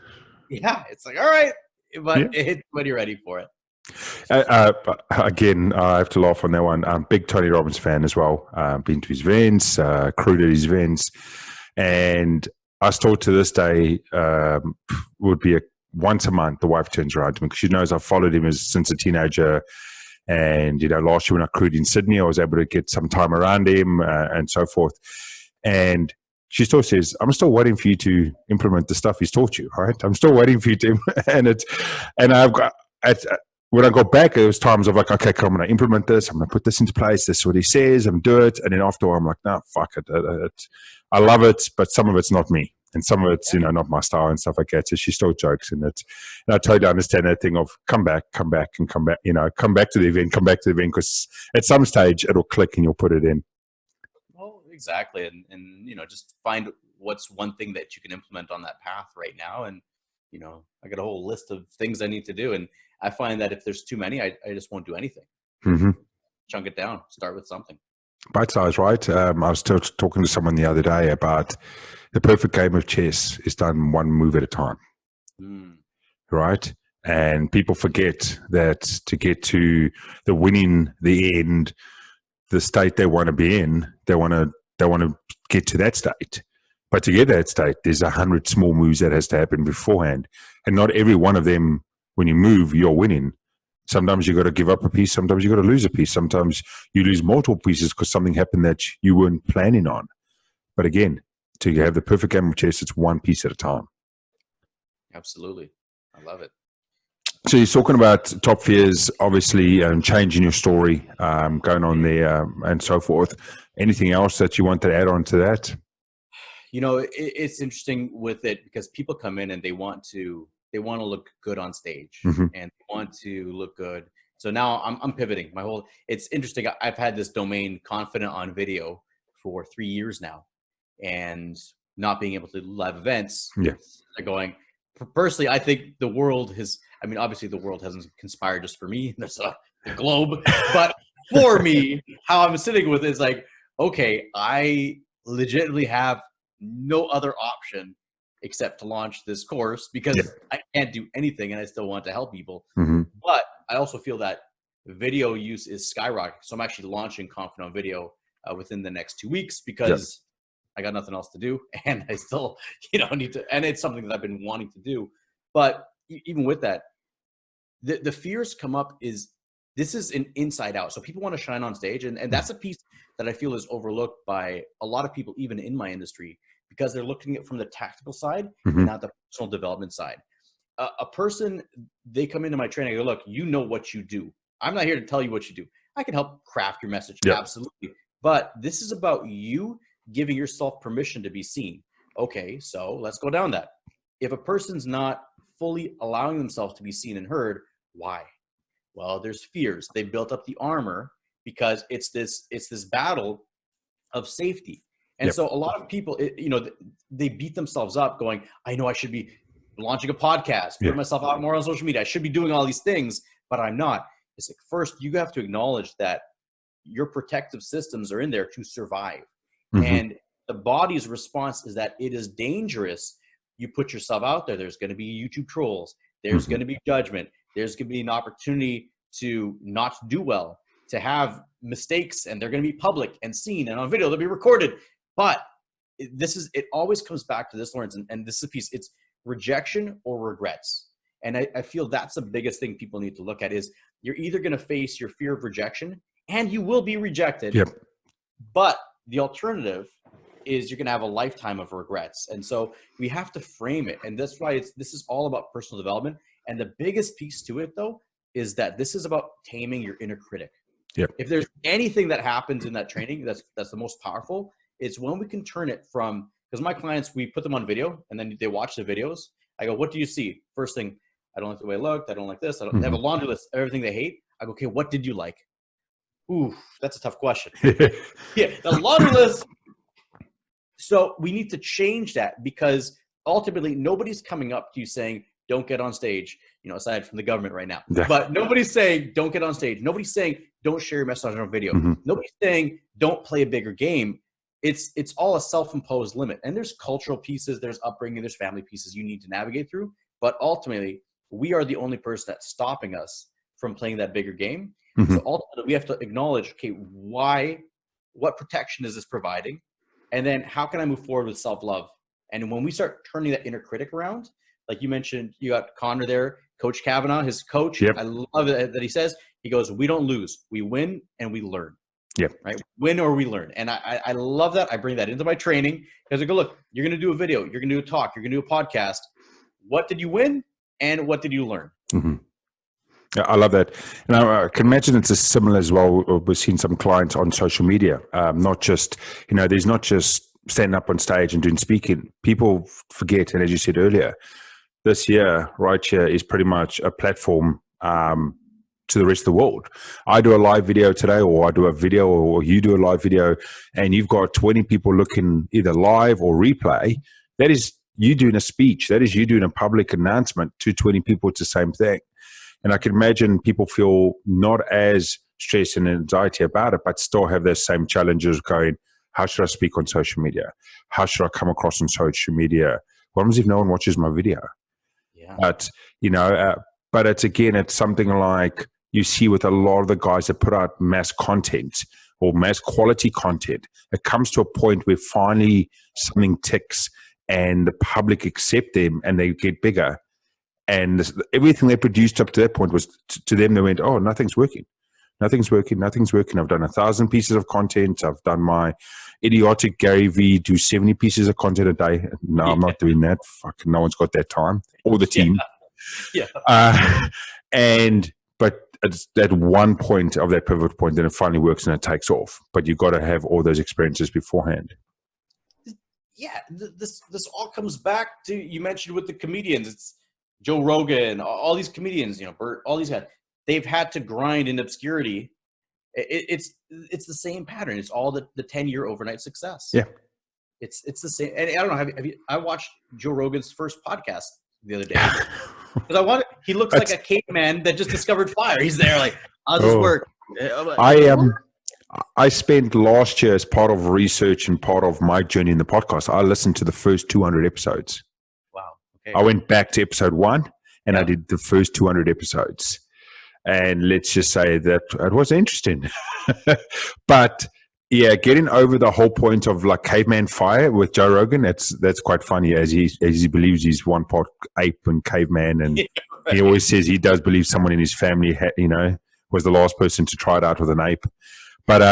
B: Yeah, it's like, all right, but when you're ready for it.
A: Again, I have to laugh on that one. I'm a big Tony Robbins fan as well. Been to his events, crewed at his events, and I still to this day would be once a month the wife turns around to me because she knows I've followed him since a teenager. And, last year when I crewed in Sydney, I was able to get some time around him and so forth. And she still says, I'm still waiting for you to implement the stuff he's taught you, all right? I'm still waiting for you to, when I got back, it was times of like, okay, come on, I'm going to implement this. I'm going to put this into place. This is what he says. I'm do it. And then after a while, I'm like, no, fuck it. I love it, but some of it's not me. And some of it's, not my style and stuff like that. So she still jokes. And I totally understand that thing of come back, and come back, come back to the event, because at some stage it'll click and you'll put it in.
B: Well, exactly. And just find what's one thing that you can implement on that path right now. And, I got a whole list of things I need to do. And I find that if there's too many, I just won't do anything. Mm-hmm. Chunk it down, start with something.
A: Bite size, right? I was still talking to someone the other day about the perfect game of chess is done one move at a time, right? And people forget that to get to the winning, the end, the state they want to be in, they want to get to that state. But to get that state, there's 100 small moves that has to happen beforehand. And not every one of them, when you move, you're winning. Sometimes you got to give up a piece. Sometimes you got to lose a piece. Sometimes you lose multiple pieces because something happened that you weren't planning on. But again, to have the perfect game of chess, it's one piece at a time.
B: Absolutely. I love it.
A: So you're talking about top fears, obviously changing your story, going on there and so forth. Anything else that you want to add on to that?
B: You know, it's interesting with it because people come in and they want to look good on stage,
A: Mm-hmm.
B: and they want to look good. So now I'm pivoting it's interesting. I've had this domain Confident on Video for 3 years now, and not being able to do live events.
A: Yeah.
B: Going, personally, I think the world has, I mean, obviously the world hasn't conspired just for me. There's the globe, but for me, how I'm sitting with it is like, okay, I legitimately have no other option except to launch this course because I can't do anything and I still want to help people.
A: Mm-hmm.
B: But I also feel that video use is skyrocketing. So I'm actually launching Confident on Video within the next 2 weeks because I got nothing else to do, and I still, need to, and it's something that I've been wanting to do. But even with that, the fears come up is this is an inside out. So people want to shine on stage, and that's a piece that I feel is overlooked by a lot of people, even in my industry, because they're looking at it from the tactical side and not the personal development side. A person, they come into my training, I go, look, you know what you do. I'm not here to tell you what you do. I can help craft your message, absolutely. But this is about you giving yourself permission to be seen. Okay, so let's go down that. If a person's not fully allowing themselves to be seen and heard, why? Well, there's fears. They built up the armor because it's this battle of safety. And so a lot of people, they beat themselves up going, I know I should be launching a podcast, putting myself out more on social media. I should be doing all these things, but I'm not. It's like, first, you have to acknowledge that your protective systems are in there to survive. And the body's response is that it is dangerous. You put yourself out there. There's going to be YouTube trolls. There's going to be judgment. There's going to be an opportunity to not do well, to have mistakes, and they're going to be public and seen and on video. They'll be recorded. But it always comes back to this, Lawrence, and this is a piece. It's rejection or regrets. And I feel that's the biggest thing people need to look at is you're either going to face your fear of rejection, and you will be rejected. But the alternative is you're going to have a lifetime of regrets. And so we have to frame it. And that's why this is all about personal development. And the biggest piece to it, though, is that this is about taming your inner critic. If there's anything that happens in that training that's the most powerful, it's when we can turn it from, because my clients, we put them on video and then they watch the videos. I go, what do you see? First thing, I don't like the way I looked. I don't like this. They have a laundry list of everything they hate. I go, okay, what did you like? Ooh, that's a tough question. The laundry list. So we need to change that because ultimately nobody's coming up to you saying, don't get on stage, aside from the government right now. But nobody's saying, don't get on stage. Nobody's saying, don't share your message on video. Nobody's saying, don't play a bigger game. It's all a self-imposed limit. And there's cultural pieces, there's upbringing, there's family pieces you need to navigate through. But ultimately, we are the only person that's stopping us from playing that bigger game. So ultimately, we have to acknowledge, okay, what protection is this providing? And then how can I move forward with self-love? And when we start turning that inner critic around, like you mentioned, you got Connor there, Coach Kavanaugh, his coach. I love it that he says, he goes, we don't lose, we win and we learn. Right? Win or we learn. And I love that. I bring that into my training because I go, look, you're going to do a video, you're going to do a talk, you're going to do a podcast. What did you win and what did you learn?
A: Yeah, I love that. And I can imagine it's similar as well. We've seen some clients on social media, not just, there's not just standing up on stage and doing speaking. People forget, and as you said earlier, this year, right here, is pretty much a platform to the rest of the world. I do a live video today, or I do a video, or you do a live video, and you've got 20 people looking either live or replay. That is you doing a speech. That is you doing a public announcement to 20 people. It's the same thing. And I can imagine people feel not as stressed and anxiety about it, but still have those same challenges going, how should I speak on social media? How should I come across on social media? What happens if no one watches my video? But, but it's something like you see with a lot of the guys that put out mass content or mass quality content. It comes to a point where finally something ticks and the public accept them and they get bigger. And everything they produced up to that point was to them, they went, oh, nothing's working. Nothing's working. I've done 1,000 pieces of content. I've done my idiotic Gary V, do 70 pieces of content a day. No, I'm not doing that. Fuck, no one's got that time or the team.
B: Yeah.
A: But it's that one point of that pivot point, then it finally works and it takes off. But you've got to have all those experiences beforehand.
B: Yeah, this all comes back to, you mentioned with the comedians. It's Joe Rogan, all these comedians, Bert, all these guys. They've had to grind in obscurity. It's the same pattern. It's all the 10-year overnight success.
A: Yeah,
B: it's the same. And I don't know. I watched Joe Rogan's first podcast the other day because he looks like a caveman that just discovered fire. He's there like, how's this work?
A: I spent last year as part of research and part of my journey in the podcast. I listened to the first 200 episodes.
B: Wow. Okay.
A: I went back to episode 1 and I did the first 200 episodes. And let's just say that it was interesting. But yeah, getting over the whole point of like caveman fire with Joe Rogan, that's quite funny as he believes he's one part ape and caveman. And he always says he does believe someone in his family, was the last person to try it out with an ape. But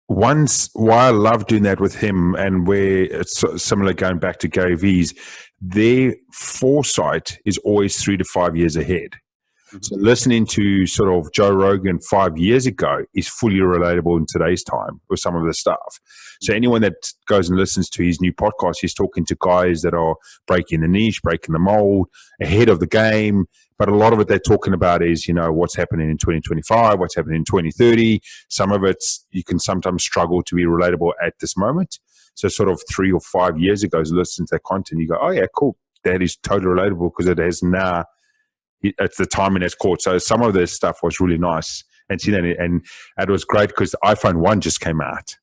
A: why I love doing that with him, and where it's similar going back to Gary V's, their foresight is always 3 to 5 years ahead. So listening to sort of Joe Rogan 5 years ago is fully relatable in today's time with some of the stuff. So anyone that goes and listens to his new podcast, he's talking to guys that are breaking the niche, breaking the mold, ahead of the game. But a lot of it they're talking about is, what's happening in 2025, what's happening in 2030. Some of it's you can sometimes struggle to be relatable at this moment. So sort of 3 or 5 years ago, listen to that content, you go, oh yeah, cool. That is totally relatable because it has now, it's the timing that's caught. So some of this stuff was really nice. And see that, and it was great because the iPhone 1 just came out.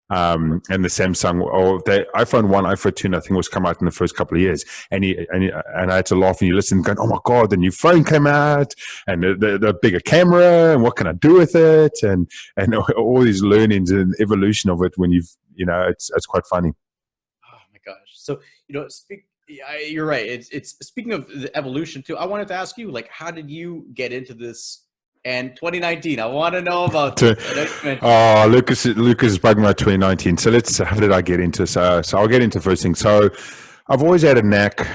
A: And the Samsung, or the iPhone 1, iPhone 2, I think was come out in the first couple of years. And I had to laugh and you listen going, oh my God, the new phone came out and the bigger camera and what can I do with it? And all these learnings and evolution of it when it's quite funny.
B: Oh my gosh. So, you're right. It's speaking of the evolution too. I wanted to ask you, like, how did you get into this? And 2019, I want to know about.
A: Lucas is bugging about 2019. So how did I get into? So I'll get into first thing. So I've always had a knack.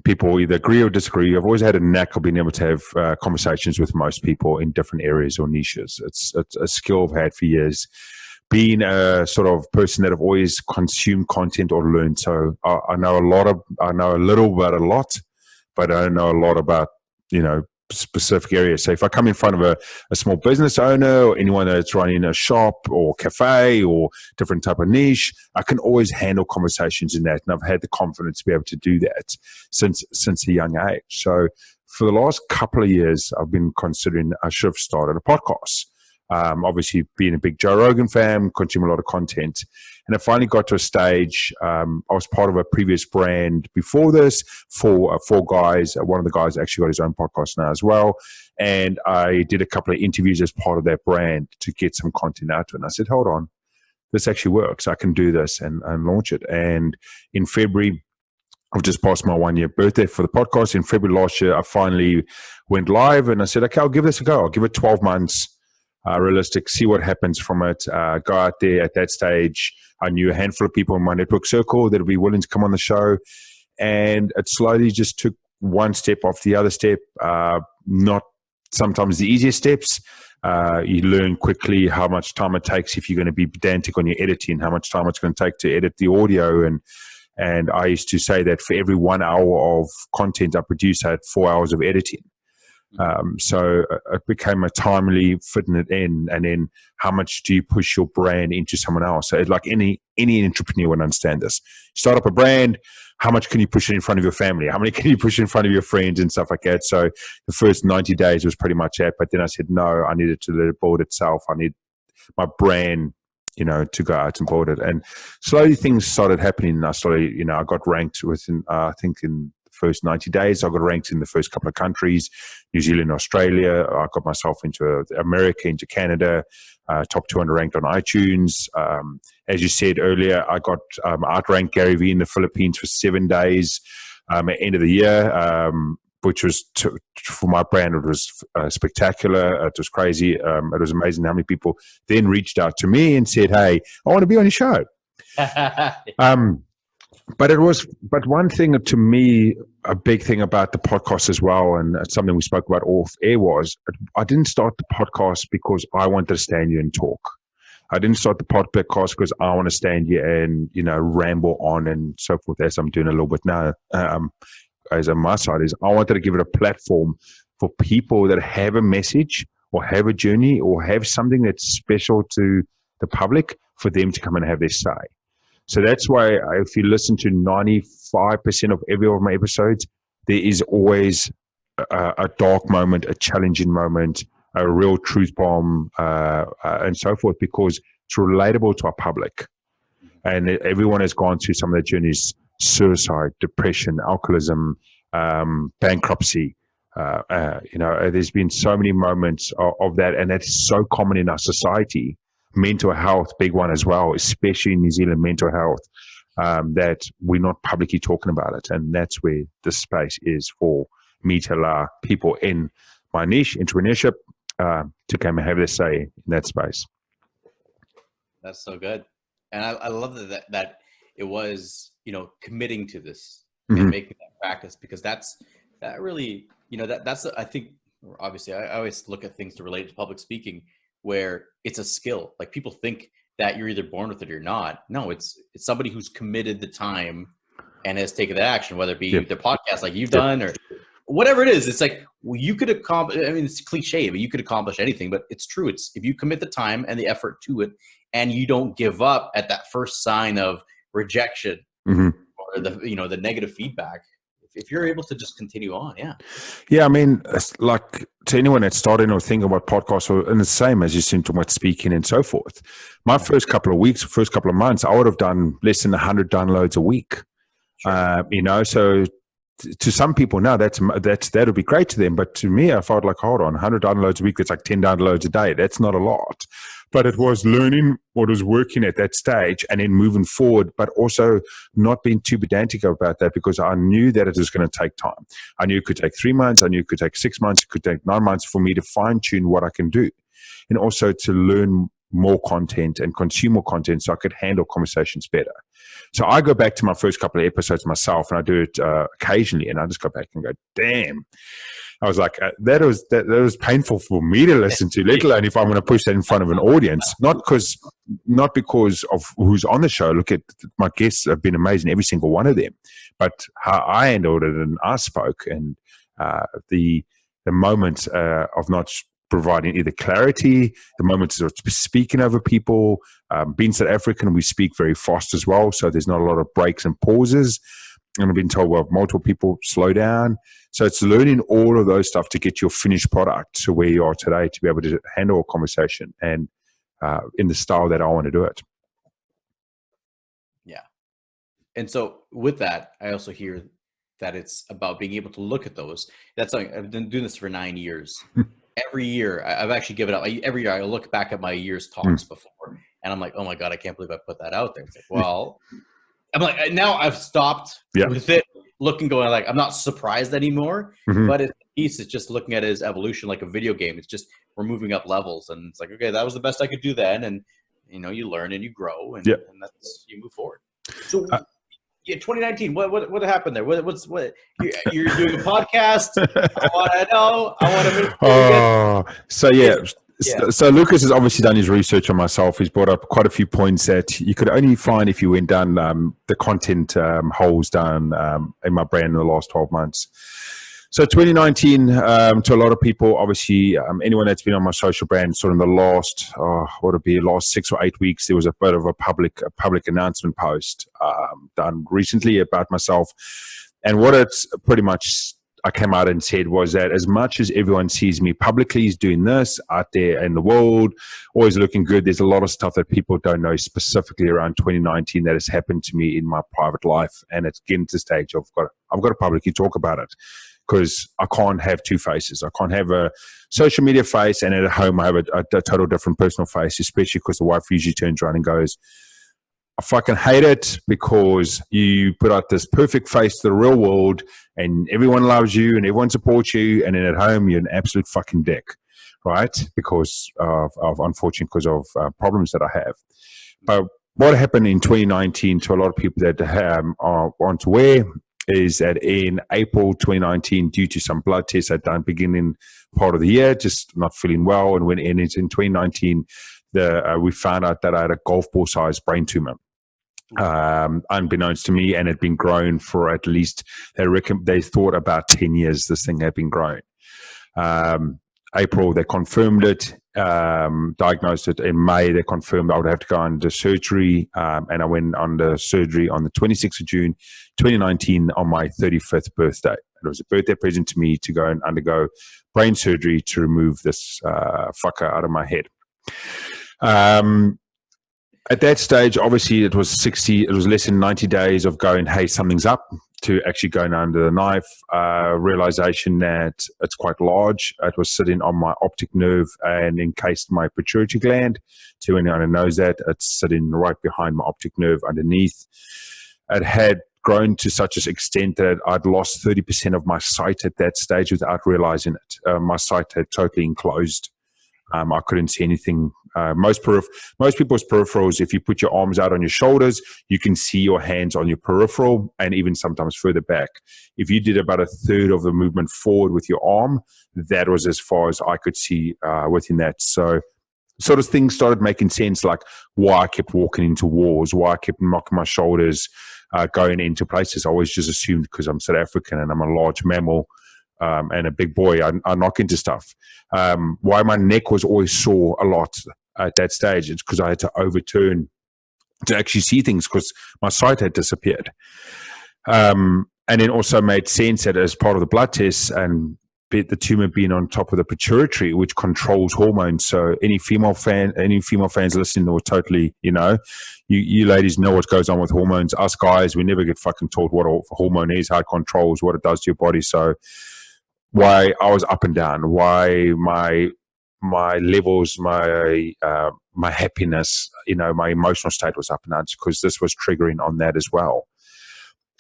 A: People either agree or disagree. I've always had a knack of being able to have conversations with most people in different areas or niches. It's a skill I've had for years. Being a sort of person that I've always consumed content or learned. So I know a little about a lot, but I don't know a lot about, specific areas. So if I come in front of a small business owner or anyone that's running a shop or cafe or different type of niche, I can always handle conversations in that. And I've had the confidence to be able to do that since a young age. So for the last couple of years, I've been considering I should have started a podcast. Obviously, being a big Joe Rogan fan, consume a lot of content. And I finally got to a stage, I was part of a previous brand before this for four guys. One of the guys actually got his own podcast now as well. And I did a couple of interviews as part of that brand to get some content out to it. And I said, hold on, this actually works. I can do this and launch it. And in February, I've just passed my 1 year birthday for the podcast. In February last year, I finally went live and I said, okay, I'll give this a go. I'll give it 12 months. Realistic, see what happens from it. Go out there at that stage. I knew a handful of people in my network circle that would be willing to come on the show. And it slowly just took one step off the other step, not sometimes the easiest steps. You learn quickly how much time it takes if you're going to be pedantic on your editing, how much time it's going to take to edit the audio. And I used to say that for every 1 hour of content I produce, I had 4 hours of editing. So it became a timely fitting it in, and then how much do you push your brand into someone else? So like any entrepreneur would understand this. Start up a brand, how much can you push it in front of your family? How many can you push in front of your friends and stuff like that? So the first 90 days was pretty much that, but then I said, no, I needed to let it build itself. I need my brand, to go out and build it. And slowly things started happening. I started, I got ranked within, I think in the first 90 days. I got ranked in the first couple of countries, New Zealand, Australia. I got myself into America, into Canada, top 200 ranked on iTunes. As you said earlier, I got outranked Gary Vee in the Philippines for 7 days at the end of the year, which was, for my brand, it was spectacular. It was crazy. It was amazing how many people then reached out to me and said, hey, I want to be on your show. But one thing to me, a big thing about the podcast as well, and it's something we spoke about off air, was I didn't start the podcast because I wanted to stand here and talk. I didn't start the podcast because I want to stand here and, ramble on and so forth, as I'm doing a little bit now. As on my side, is I wanted to give it a platform for people that have a message or have a journey or have something that's special to the public, for them to come and have their say. So that's why if you listen to 95% of every one of my episodes, there is always a dark moment, a challenging moment, a real truth bomb, and so forth, because it's relatable to our public. And everyone has gone through some of their journeys: suicide, depression, alcoholism, bankruptcy. There's been so many moments of that, and that's so common in our society. Mental health, big one as well, especially in New Zealand, mental health, that we're not publicly talking about it. And that's where the space is for me to allow people in my niche, entrepreneurship, to come and have their say in that space.
B: That's so good. And I love that it was, committing to this and making that practice, because that really, that's, I think, obviously I always look at things to relate to public speaking, where it's a skill. Like, people think that you're either born with it or not. No, it's somebody who's committed the time and has taken the action, whether it be the podcast like you've done or whatever it is. It's like, well, you could accomplish, I mean, it's cliche, but you could accomplish anything, but it's true. It's if you commit the time and the effort to it, and you don't give up at that first sign of rejection or the negative feedback. If you're able to just continue on,
A: I mean, like, to anyone that's starting or thinking about podcasts, and the same as you seem to about speaking and so forth. My first couple of weeks, first couple of months, I would have done less than 100 downloads a week. So to some people now, that would be great to them, but to me, I felt like, hold on, 100 downloads a week, that's like 10 downloads a day. That's not a lot. But it was learning what was working at that stage and then moving forward, but also not being too pedantic about that, because I knew that it was going to take time. I knew it could take 3 months. I knew it could take 6 months. It could take 9 months for me to fine tune what I can do, and also to learn more content and consume more content so I could handle conversations better. So I go back to my first couple of episodes myself, and I do it occasionally, and I just go back and go, damn. I was like, that was painful for me to listen to, let alone if I'm going to push that in front of an audience. Not because of who's on the show. Look at my guests have been amazing, every single one of them. But how I handled it and I spoke, and the moments of not providing either clarity, the moments of speaking over people. Being South African, we speak very fast as well, so there's not a lot of breaks and pauses. And I've been told, well, multiple people slow down. So it's learning all of those stuff to get your finished product to where you are today, to be able to handle a conversation and in the style that I want to do it.
B: Yeah. And so with that, I also hear that it's about being able to look at those. That's something I've been doing this for 9 years. Every year, I've actually given up. Every year, I look back at my year's talks before, and I'm like, oh my God, I can't believe I put that out there. It's like, well, I'm like, now I've stopped with it, looking, going like, I'm not surprised anymore, but it's just looking at it as evolution, like a video game. It's just, we're moving up levels, and it's like, okay, that was the best I could do then. And, you learn and you grow, and that's, you move forward. So 2019, what happened there? What you're doing a podcast? I want to know.
A: So Lucas has obviously done his research on myself. He's brought up quite a few points that you could only find if you went down the content holes down in my brand in the last 12 months. So 2019, to a lot of people, obviously, anyone that's been on my social brand, sort of in the last, last 6 or 8 weeks, there was a bit of a public announcement post done recently about myself. And what it's pretty much I came out and said was that as much as everyone sees me publicly as doing this out there in the world, always looking good, there's a lot of stuff that people don't know specifically around 2019 that has happened to me in my private life. And it's getting to the stage of I've got to publicly talk about it, because I can't have two faces. I can't have a social media face and at home I have a total different personal face, especially because the wife usually turns around and goes, I fucking hate it because you put out this perfect face to the real world and everyone loves you and everyone supports you, and then at home you're an absolute fucking dick, right? Because of unfortunately, because of problems that I have. But what happened in 2019 to a lot of people that aren't aware is that in April 2019, due to some blood tests I'd done beginning part of the year, just not feeling well, and when in 2019, we found out that I had a golf ball sized brain tumor, unbeknownst to me, and it had been grown for at least, they thought about 10 years this thing had been growing. April, they confirmed it, diagnosed it. In May, they confirmed I would have to go under surgery, and I went under surgery on the 26th of June, 2019, on my 35th birthday. It was a birthday present to me to go and undergo brain surgery to remove this fucker out of my head. At that stage, obviously, it was less than 90 days of going, hey, something's up, to actually going under the knife, realization that it's quite large. It was sitting on my optic nerve and encased my pituitary gland. To anyone who knows that, it's sitting right behind my optic nerve underneath. It had grown to such an extent that I'd lost 30% of my sight at that stage without realizing it. My sight had totally enclosed. I couldn't see anything. Most people's peripherals, if you put your arms out on your shoulders, you can see your hands on your peripheral and even sometimes further back. If you did about a third of the movement forward with your arm, that was as far as I could see within that. So sort of things started making sense, like why I kept walking into walls, why I kept knocking my shoulders, going into places. I always just assumed because I'm South African and I'm a large mammal, and a big boy, I knock into stuff. Why my neck was always sore a lot at that stage, it's because I had to overturn to actually see things because my sight had disappeared. And then also made sense that as part of the blood tests and the tumor being on top of the pituitary, which controls hormones. So any female fans listening will totally, you ladies know what goes on with hormones. Us guys, we never get fucking taught what a hormone is, how it controls, what it does to your body. So why I was up and down, why my levels, my happiness, my emotional state was up and down, because this was triggering on that as well.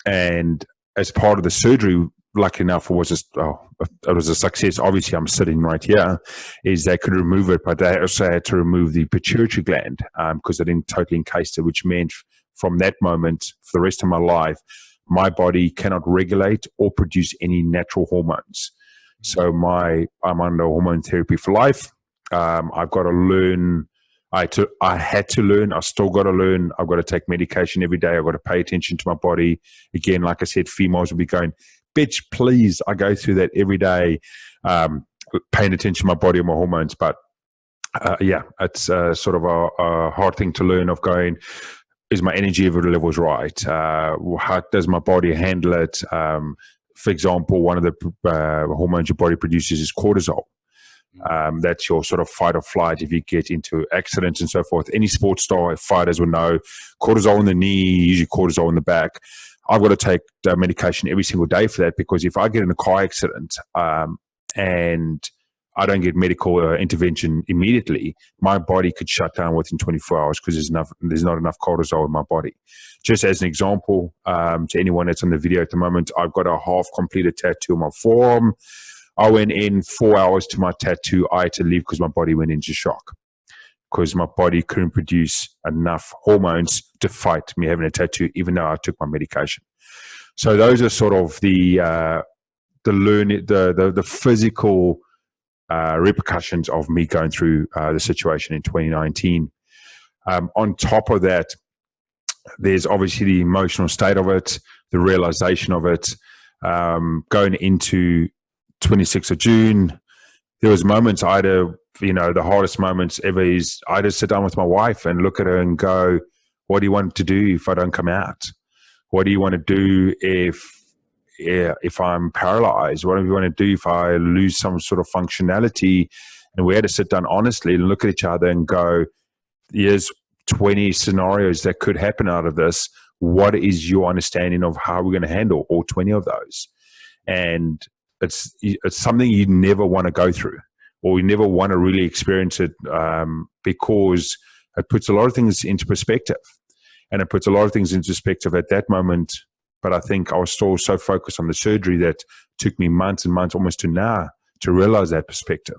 A: And as part of the surgery, lucky enough, it was a success. Obviously, I'm sitting right here, is they could remove it, but they also had to remove the pituitary gland because it didn't totally encased it, which meant from that moment, for the rest of my life, my body cannot regulate or produce any natural hormones. So I'm under hormone therapy for life. I've got to learn. I had to learn. I still got to learn. I've got to take medication every day. I've got to pay attention to my body. Again, like I said, females will be going, bitch, please. I go through that every day, paying attention to my body and my hormones. But it's sort of a hard thing to learn, of going, is my energy levels right? How does my body handle it? For example, one of the hormones your body produces is cortisol. That's your sort of fight or flight if you get into accidents and so forth. Any sports star fighters will know cortisol in the knee, usually cortisol in the back. I've got to take medication every single day for that, because if I get in a car accident and I don't get medical intervention immediately, my body could shut down within 24 hours because there's not enough cortisol in my body. Just as an example, to anyone that's on the video at the moment, I've got a half-completed tattoo on my forearm. I went in 4 hours to my tattoo. I had to leave because my body went into shock, because my body couldn't produce enough hormones to fight me having a tattoo, even though I took my medication. So those are sort of the physical repercussions of me going through the situation in 2019. On top of that, there's obviously the emotional state of it, the realization of it. Going into 26th of June, there was moments the hardest moments ever is I just sit down with my wife and look at her and go, what do you want to do if I don't come out? What do you want to do if if I'm paralyzed? What do you want to do if I lose some sort of functionality? And we had to sit down honestly and look at each other and go, here's 20 scenarios that could happen out of this. What is your understanding of how we're going to handle all 20 of those? And it's something you never want to go through, or you never want to really experience it, because it puts a lot of things into perspective. And it puts a lot of things into perspective at that moment. But I think I was still so focused on the surgery that took me months and months, almost to now, to realize that perspective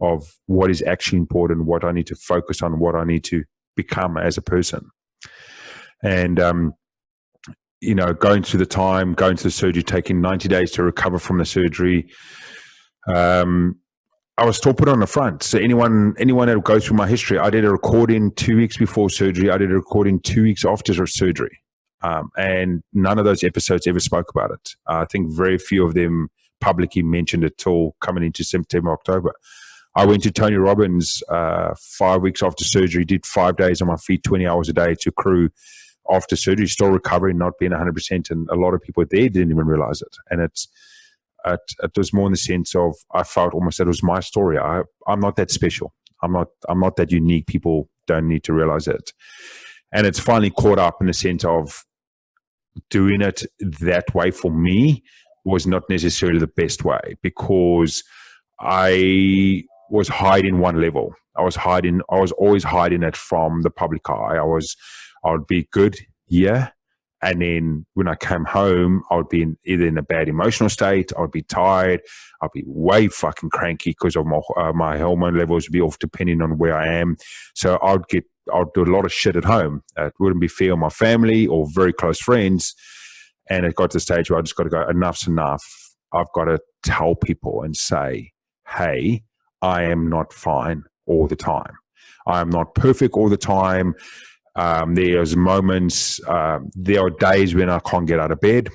A: of what is actually important, what I need to focus on, what I need to become as a person. And, going through the surgery, taking 90 days to recover from the surgery, I was still put on the front. So anyone that goes through my history, I did a recording 2 weeks before surgery. I did a recording 2 weeks after surgery. And none of those episodes ever spoke about it. I think very few of them publicly mentioned it till coming into September, October. I went to Tony Robbins 5 weeks after surgery, did 5 days on my feet, 20 hours a day to crew after surgery, still recovering, not being 100%. And a lot of people there didn't even realize it. And it was more in the sense of, I felt almost that it was my story. I'm not that special. I'm not that unique. People don't need to realize it. And it's finally caught up in the sense of doing it that way for me was not necessarily the best way, because I was hiding one level. I was always hiding it from the public eye. I would be good, yeah. And then when I came home, I would be either in a bad emotional state, I would be tired, I'd be way fucking cranky because of my hormone levels would be off depending on where I am. So I'd do a lot of shit at home. It wouldn't be fair on my family or very close friends. And it got to the stage where I just got to go, enough's enough. I've got to tell people and say, hey, I am not fine all the time. I am not perfect all the time. There's moments, there are days when I can't get out of bed.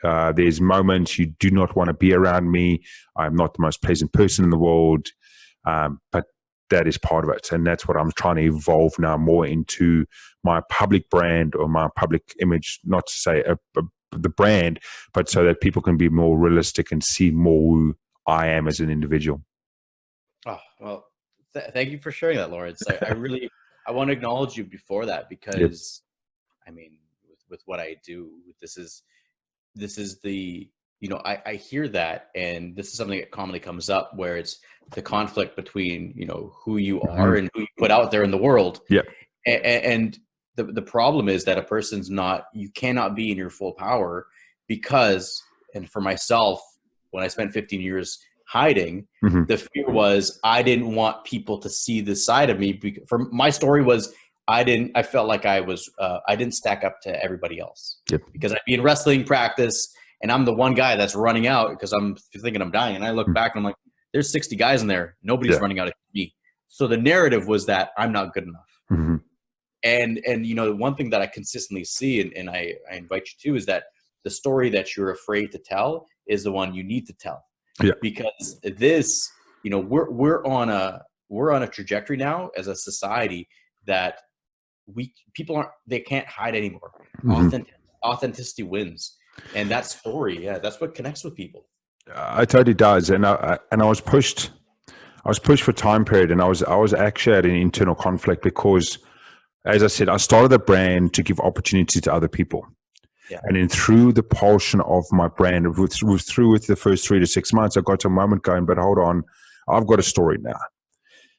A: There's moments you do not want to be around me. I'm not the most pleasant person in the world, but that is part of it. And that's what I'm trying to evolve now more into my public brand or my public image, not to say the brand, but so that people can be more realistic and see more who I am as an individual.
B: Oh, well, thank you for sharing that, Lawrence. I want to acknowledge you before that, because yep. I mean, with what I do, this is the, I hear that, and this is something that commonly comes up, where it's the conflict between, who you are and who you put out there in the world.
A: Yeah.
B: And the problem is that you cannot be in your full power, because, and for myself, when I spent 15 years hiding, the fear was I didn't want people to see this side of me. For my story was I felt like I didn't stack up to everybody else.
A: Yep.
B: Because I'd be in wrestling practice and I'm the one guy that's running out because I'm thinking I'm dying. And I look back and I'm like, there's 60 guys in there. Nobody's running out of me. So the narrative was that I'm not good enough. And one thing that I consistently see, and I invite you to, is that the story that you're afraid to tell is the one you need to tell.
A: Yeah.
B: Because this, we're on a trajectory now as a society that they can't hide anymore. Authenticity wins, and that story, that's what connects with people.
A: It totally does. And I was pushed for time period, and I was actually at an internal conflict because, as I said, I started a brand to give opportunity to other people. Yeah. And then through the portion of my brand, through the first 3 to 6 months, I got to a moment going, but hold on, I've got a story now.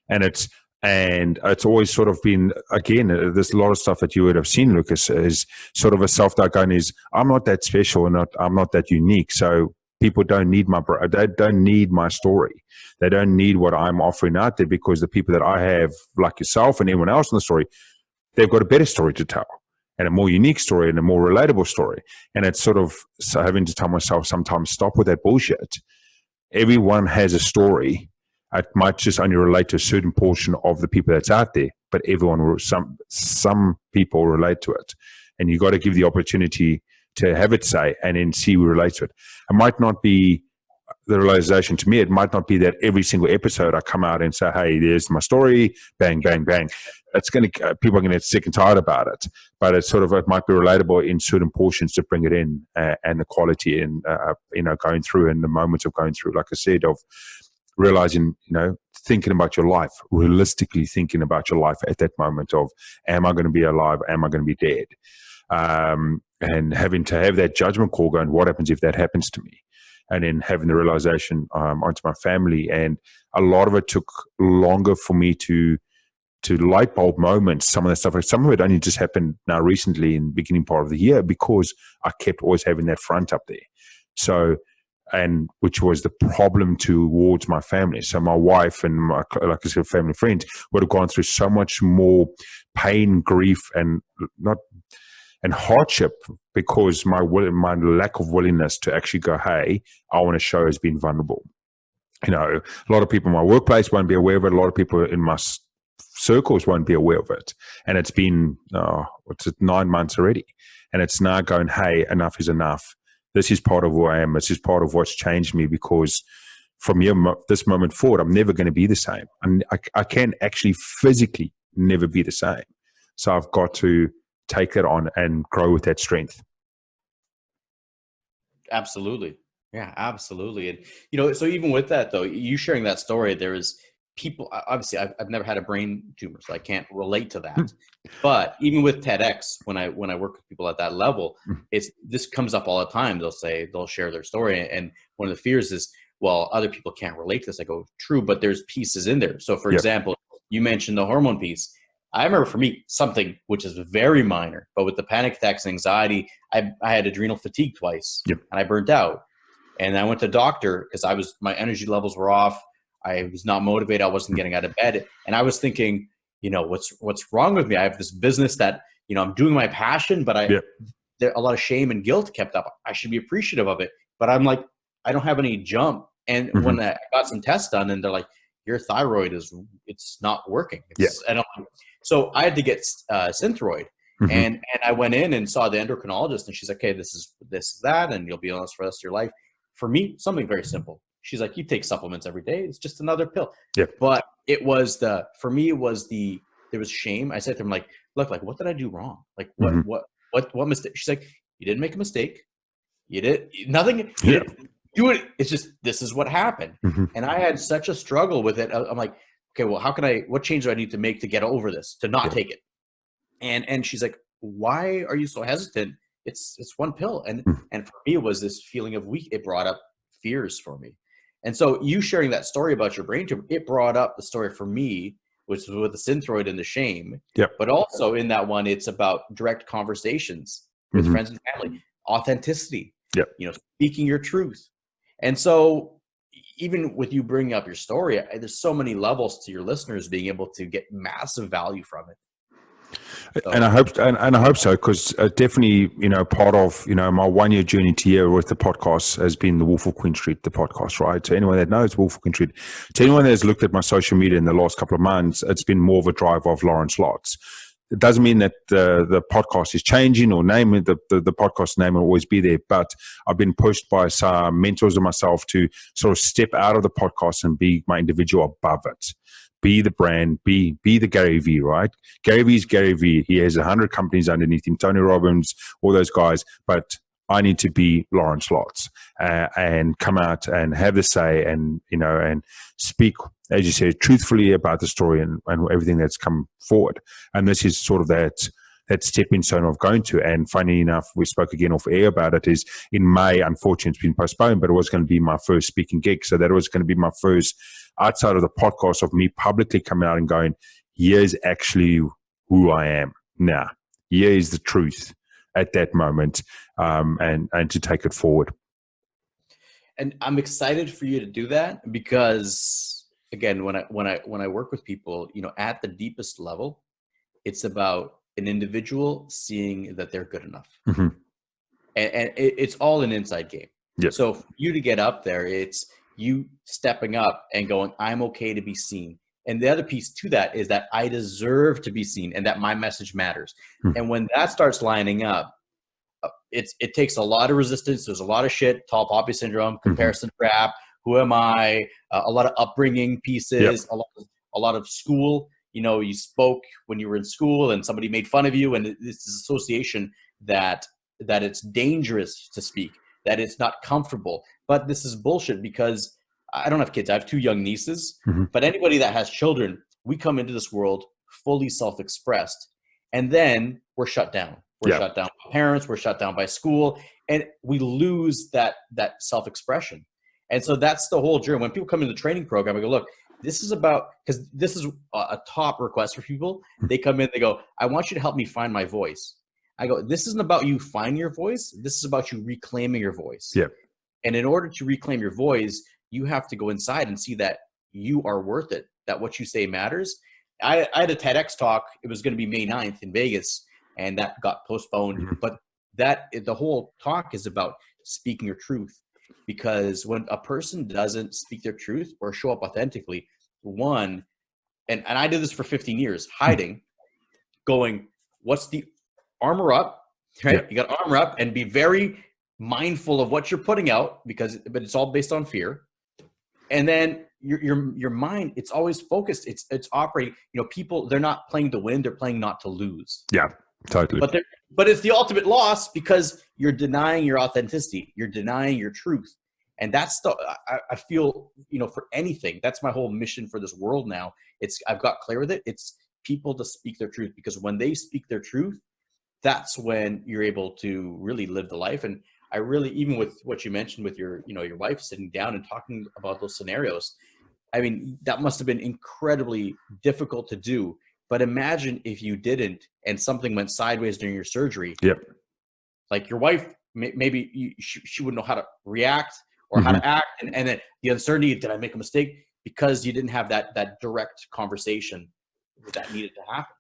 A: And it's always sort of been, again, there's a lot of stuff that you would have seen, Lucas, is sort of a self-doubt going is, I'm not that special and I'm not that unique. So people don't need they don't need my story. They don't need what I'm offering out there, because the people that I have, like yourself and everyone else in the story, they've got a better story to tell, and a more unique story and a more relatable story. And it's sort of having to tell myself sometimes, stop with that bullshit. Everyone has a story. It might just only relate to a certain portion of the people that's out there, but some people relate to it. And you got to give the opportunity to have it say, and then see who relates to it. It might not be the realization to me, it might not be that every single episode I come out and say, hey, there's my story, bang, bang, bang. It's going to, people are going to get sick and tired about it, but it's sort of, it might be relatable in certain portions to bring it in, and the quality in, going through, and the moments of going through, like I said, of realizing, thinking about your life, realistically thinking about your life at that moment of, am I going to be alive? Am I going to be dead? And having to have that judgment call going, what happens if that happens to me? And then having the realization onto my family. And a lot of it took longer for me to light bulb moments. Some of that stuff, some of it only just happened now recently in the beginning part of the year, because I kept always having that front up there. So, and which was the problem towards my family. So my wife and my, like I said, family friends would have gone through so much more pain, grief, and hardship, because my lack of willingness to actually go, hey, I want to show as being vulnerable. A lot of people in my workplace won't be aware of it. A lot of people in my circles won't be aware of it. And it's been, 9 months already. And it's now going, hey, enough is enough. This is part of who I am. This is part of what's changed me, because from this moment forward, I'm never going to be the same. I can actually physically never be the same. So I've got to take it on and grow with that strength.
B: Absolutely. Yeah, absolutely. And, so even with that though, you sharing that story, there is people, obviously I've never had a brain tumor, so I can't relate to that. But even with TEDx, when I work with people at that level, this comes up all the time. They'll share their story. And one of the fears is, well, other people can't relate to this. I go, true, but there's pieces in there. So for example, you mentioned the hormone piece. I remember for me, something which is very minor, but with the panic attacks and anxiety, I had adrenal fatigue twice, and I burnt out. And I went to the doctor because my energy levels were off. I was not motivated. I wasn't getting out of bed. And I was thinking, what's wrong with me? I have this business that, I'm doing my passion, but there, a lot of shame and guilt kept up. I should be appreciative of it. But I'm like, I don't have any jump. And when I got some tests done, and they're like, your thyroid it's not working. So I had to get Synthroid. And I went in and saw the endocrinologist, and she's like, okay, this is that, and you'll be on this for the rest of your life. For me, something very simple. She's like, you take supplements every day. It's just another pill. But there was shame. I said to him, like, look, like, what did I do wrong? Like, what mistake? She's like, you didn't make a mistake. You did nothing. You didn't do it. It's just, this is what happened. And I had such a struggle with it. I'm like, okay, well, what change do I need to make to get over this, to not take it? And she's like, why are you so hesitant? It's one pill. And for me, it was this feeling of it brought up fears for me. And so you sharing that story about your brain tumor, it brought up the story for me, which was with the Synthroid and the shame. But also in that one, it's about direct conversations with friends and family, authenticity, speaking your truth. And so even with you bringing up your story, there's so many levels to your listeners being able to get massive value from it.
A: And I hope so, because definitely, part of, my 1 year journey to here with the podcast has been the Wolf of Queen Street, the podcast, right? To anyone that knows Wolf of Queen Street, to anyone that has looked at my social media in the last couple of months, it's been more of a drive of Lawrence Lotze. It doesn't mean that the podcast is changing, or the podcast name will always be there, but I've been pushed by some mentors of myself to sort of step out of the podcast and be my individual above it. Be the brand, be the Gary V, right? Gary V is Gary V. He has 100 companies underneath him, Tony Robbins, all those guys. But I need to be Lawrence Lotze and come out and have the say, and and speak, as you said, truthfully about the story and everything that's come forward. And this is sort of that stepping stone of going to. And funny enough, we spoke again off air about it, is in May. Unfortunately, it's been postponed, but it was going to be my first speaking gig. So that was going to be my first, outside of the podcast, of me publicly coming out and going, here's actually who I am now. Here is the truth at that moment, and to take it forward.
B: And I'm excited for you to do that, because again, when I work with people, at the deepest level, it's about an individual seeing that they're good enough. And it's all an inside game. So for you to get up there, it's you stepping up and going, I'm okay to be seen. And the other piece to that is that I deserve to be seen, and that my message matters. And when that starts lining up, it takes a lot of resistance. There's a lot of shit, tall poppy syndrome, comparison trap, who am I? A lot of upbringing pieces,
A: Yep.
B: a lot of school. You know, you spoke when you were in school and somebody made fun of you, and it's this association that it's dangerous to speak, that it's not comfortable. But this is bullshit, because I don't have kids. I have 2 young nieces,
A: Hmm.
B: but anybody that has children, we come into this world fully self-expressed, and then we're shut down. We're
A: Yeah.
B: shut down by parents, we're shut down by school, and we lose that self-expression. And so that's the whole journey. When people come into the training program, I go, look, this is about, because this is a top request for people. They come in, they go, I want you to help me find my voice. I go, this isn't about you finding your voice. This is about you reclaiming your voice.
A: Yeah.
B: And in order to reclaim your voice, you have to go inside and see that you are worth it, that what you say matters. I had a TEDx talk. It was going to be May 9th in Vegas, and that got postponed.
A: Mhm.
B: But the whole talk is about speaking your truth. Because when a person doesn't speak their truth or show up authentically, one, and I did this for 15 years, hiding, going, what's the armor up, right?
A: Yeah.
B: You got to armor up and be very mindful of what you're putting out, but it's all based on fear. And then your mind, it's always focused. It's operating. You know, people, they're not playing to win, they're playing not to lose.
A: Yeah. Totally.
B: But it's the ultimate loss, because you're denying your authenticity, you're denying your truth. And that's I feel, you know, for anything, that's my whole mission for this world now. I've got clear with it. It's people to speak their truth, because when they speak their truth, that's when you're able to really live the life. And I really, even with what you mentioned with your wife sitting down and talking about those scenarios, I mean, that must have been incredibly difficult to do. But imagine if you didn't, and something went sideways during your surgery.
A: Yep.
B: Like your wife, maybe she wouldn't know how to react or how to act. And then the uncertainty, did I make a mistake? Because you didn't have that direct conversation that needed to happen.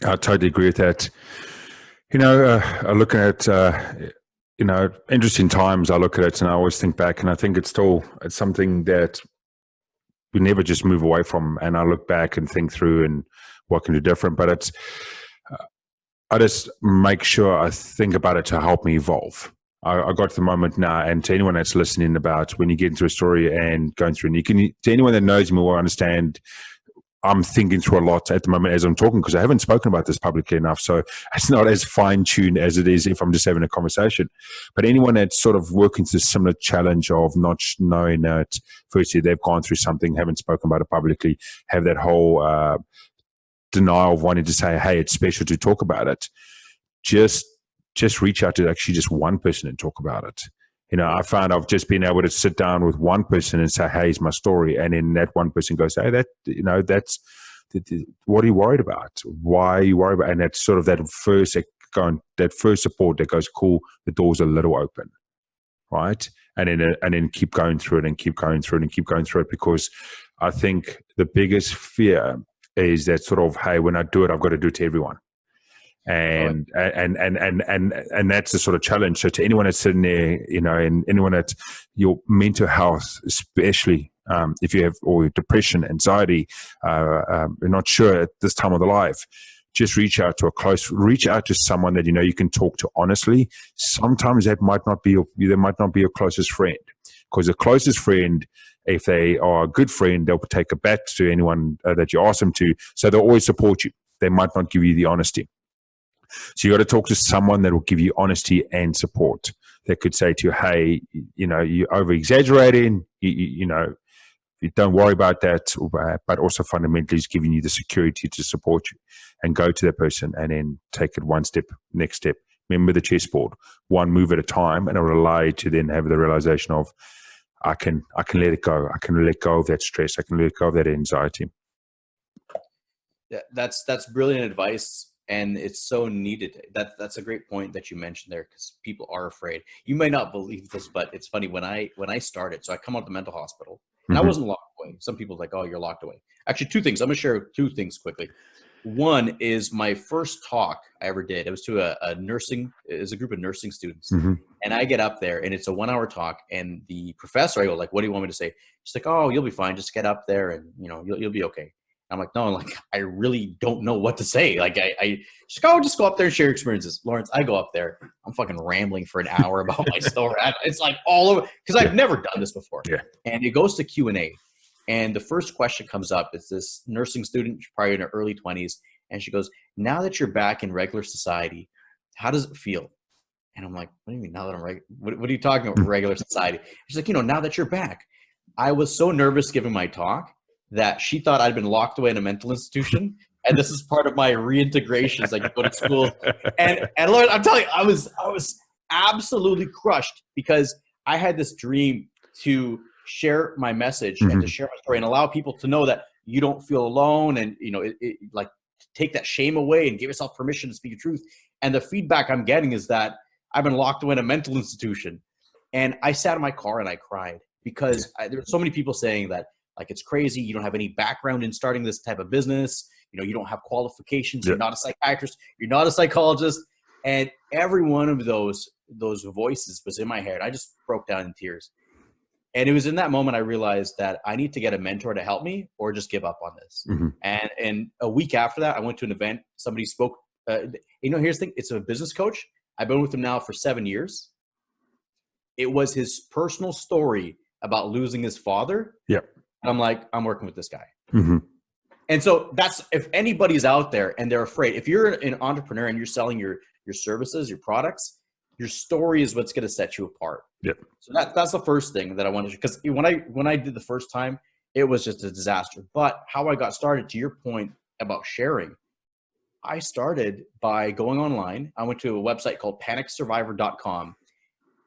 A: I totally agree with that. You know, looking at, you know, interesting times, I look at it and I always think back, and I think it's something that we never just move away from. And I look back and think through and what can do different, but I just make sure I think about it to help me evolve. I got to the moment now, and to anyone that's listening, about when you get into a story and going through, and to anyone that knows me will understand, I'm thinking through a lot at the moment as I'm talking, because I haven't spoken about this publicly enough. So it's not as fine-tuned as it is if I'm just having a conversation. But anyone that's sort of working through a similar challenge of not knowing that, firstly, they've gone through something, haven't spoken about it publicly, have that whole denial of wanting to say, hey, it's special to talk about it, just reach out to actually just one person and talk about it. You know, I found I've just been able to sit down with one person and say, hey, here's my story. And then that one person goes, hey, what are you worried about? Why are you worried about? And that's sort of that first support that goes, cool, the door's a little open, right? And then keep going through it and keep going through it and keep going through it. Because I think the biggest fear is that sort of, hey, when I do it, I've got to do it to everyone. And that's the sort of challenge. So to anyone that's sitting there, you know, and anyone that's your mental health, especially if you have or depression, anxiety, you're not sure at this time of the life, just reach out to someone that you know you can talk to honestly. Sometimes that might not be your closest friend, because the closest friend, if they are a good friend, they'll take a bat to anyone that you ask them to. So they'll always support you. They might not give you the honesty. So you got to talk to someone that will give you honesty and support. That could say to you, hey, you know, you're over exaggerating, you know, you don't worry about that, but also fundamentally is giving you the security to support you, and go to that person and then take it one step, next step. Remember the chessboard, one move at a time, and it'll allow you to then have the realization of, I can let it go. I can let go of that stress. I can let go of that anxiety.
B: Yeah, that's brilliant advice, and it's so needed. That's a great point that you mentioned there, because people are afraid. You may not believe this, but it's funny, when I started, so I come out of the mental hospital, and I wasn't locked away. Some people are like, oh, you're locked away. Actually, 2 things. I'm gonna share 2 things quickly. One is my first talk I ever did. It was to it was a group of nursing students, and I get up there, and it's a 1-hour talk, and the professor, I go, like, what do you want me to say? She's like, oh, you'll be fine. Just get up there, and you know, you'll be okay. I'm like, no, like, I really don't know what to say. Like, she's like, oh, just go up there and share your experiences. Lawrence, I go up there. I'm fucking rambling for an hour about my story. It's like all over, because I've never done this before.
A: Yeah.
B: And it goes to Q&A. And the first question comes up. It's this nursing student, probably in her early 20s. And she goes, now that you're back in regular society, how does it feel? And I'm like, what do you mean now that I'm what are you talking about, regular society? She's like, now that you're back. I was so nervous giving my talk that she thought I'd been locked away in a mental institution. And this is part of my reintegration as I go to school. And Lord, I'm telling you, I was absolutely crushed, because I had this dream to share my message and to share my story and allow people to know that you don't feel alone, and like, take that shame away and give yourself permission to speak the truth. And the feedback I'm getting is that I've been locked away in a mental institution. And I sat in my car and I cried, because there were so many people saying that, like, it's crazy, you don't have any background in starting this type of business, you don't have qualifications, you're not a psychiatrist, you're not a psychologist. And every one of those voices was in my head. I just broke down in tears. And it was in that moment I realized that I need to get a mentor to help me, or just give up on this. And a week after that, I went to an event. Somebody spoke. Here's the thing. It's a business coach. I've been with him now for 7 years. It was his personal story about losing his father.
A: Yep.
B: And I'm like, I'm working with this guy. And so that's, if anybody's out there and they're afraid, if you're an entrepreneur and you're selling your services, your products, your story is what's going to set you apart.
A: Yep.
B: So that's the first thing that I wanted to, because when I did the first time, it was just a disaster. But how I got started, to your point about sharing, I started by going online. I went to a website called panicsurvivor.com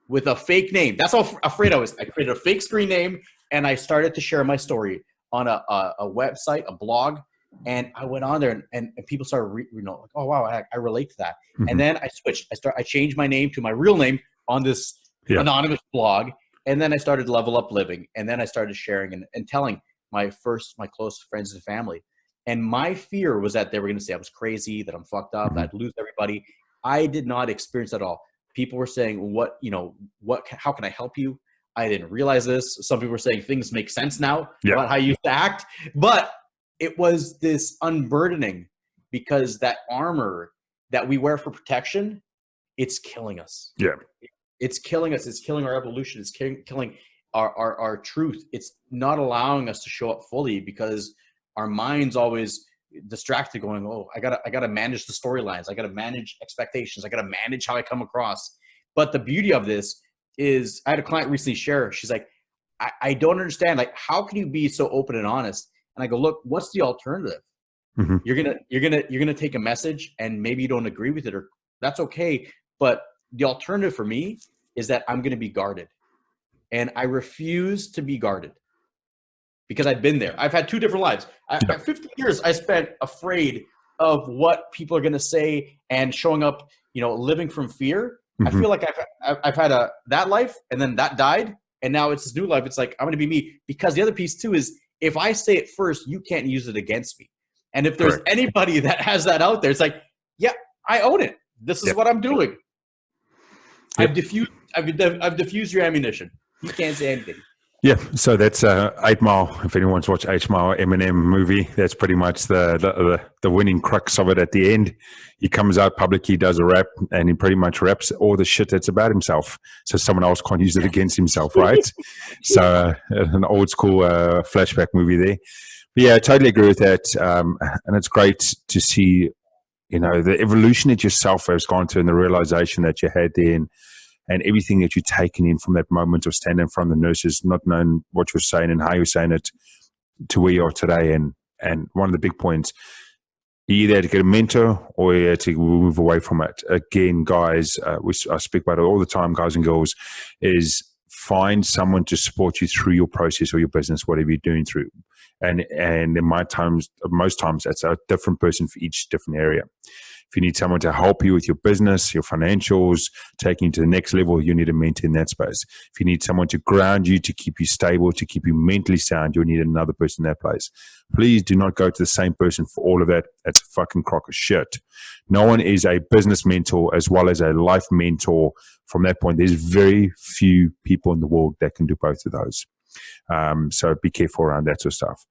B: with a fake name. That's how afraid I was. I created a fake screen name and I started to share my story on a website, a blog. And I went on there and people started, like, oh, wow, I relate to that. And then I switched. I changed my name to my real name on this anonymous blog. And then I started Level Up Living. And then I started sharing and telling my close friends and family. And my fear was that they were going to say I was crazy, that I'm fucked up, that I'd lose everybody. I did not experience that at all. People were saying, how can I help you? I didn't realize this. Some people were saying things make sense now about how you used to act. But it was this unburdening, because that armor that we wear for protection, it's killing us.
A: Yeah.
B: It's killing us. It's killing our evolution. It's killing our truth. It's not allowing us to show up fully, because our mind's always distracted, going, oh, I gotta manage the storylines. I gotta manage expectations. I gotta manage how I come across. But the beauty of this is, I had a client recently share, she's like, I don't understand. Like, how can you be so open and honest? And I go, look, what's the alternative? You're gonna take a message and maybe you don't agree with it, or that's okay. But the alternative for me is that I'm gonna be guarded. And I refuse to be guarded, because I've been there. I've had two different lives. 15 years I spent afraid of what people are gonna say and showing up, living from fear. I feel like I've had that life, and then that died, and now it's this new life. It's like, I'm gonna be me. Because the other piece too is, if I say it first, you can't use it against me. And if there's anybody that has that out there, it's like, yeah, I own it. This is what I'm doing. I've diffused your ammunition. You can't say anything.
A: Yeah, so that's 8 Mile. If anyone's watched 8 Mile Eminem movie, that's pretty much the winning crux of it. At the end, he comes out publicly, does a rap, and he pretty much raps all the shit that's about himself, so someone else can't use it against himself, right? So an old school flashback movie there. But yeah, I totally agree with that, and it's great to see, the evolution that yourself has gone through, and the realization that you had there, and everything that you've taken in from that moment of standing in front of the nurses, not knowing what you're saying and how you're saying it, to where you are today. And one of the big points, you either had to get a mentor or you had to move away from it. Again, guys, I speak about it all the time, guys and girls, is find someone to support you through your process or your business, whatever you're doing through. And in most times, that's a different person for each different area. If you need someone to help you with your business, your financials, taking you to the next level, you need a mentor in that space. If you need someone to ground you, to keep you stable, to keep you mentally sound, you'll need another person in that place. Please do not go to the same person for all of that. That's a fucking crock of shit. No one is a business mentor as well as a life mentor. From that point, there's very few people in the world that can do both of those. So be careful around that sort of stuff.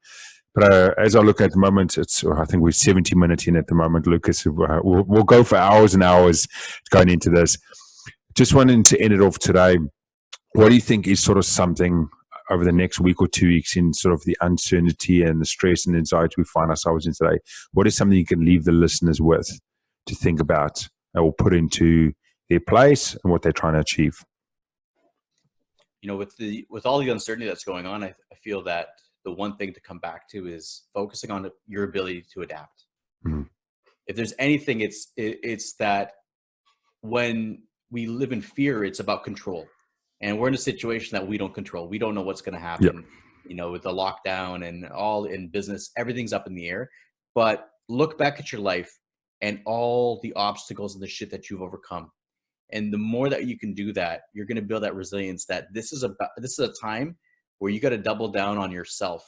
A: But as I look at the moment, I think we're 70 minutes in at the moment, Lucas. We'll go for hours and hours going into this. Just wanting to end it off today. What do you think is sort of something over the next week or 2 weeks in sort of the uncertainty and the stress and anxiety we find ourselves in today? What is something you can leave the listeners with to think about or put into their place and what they're trying to achieve?
B: With all the uncertainty that's going on, I feel that the one thing to come back to is focusing on your ability to adapt.
A: Mm-hmm.
B: If there's anything, it's that when we live in fear, it's about control. And we're in a situation that we don't control. We don't know what's going to happen, with the lockdown and all in business, everything's up in the air. But look back at your life and all the obstacles and the shit that you've overcome. And the more that you can do that, you're going to build that resilience that this is a time where you got to double down on yourself,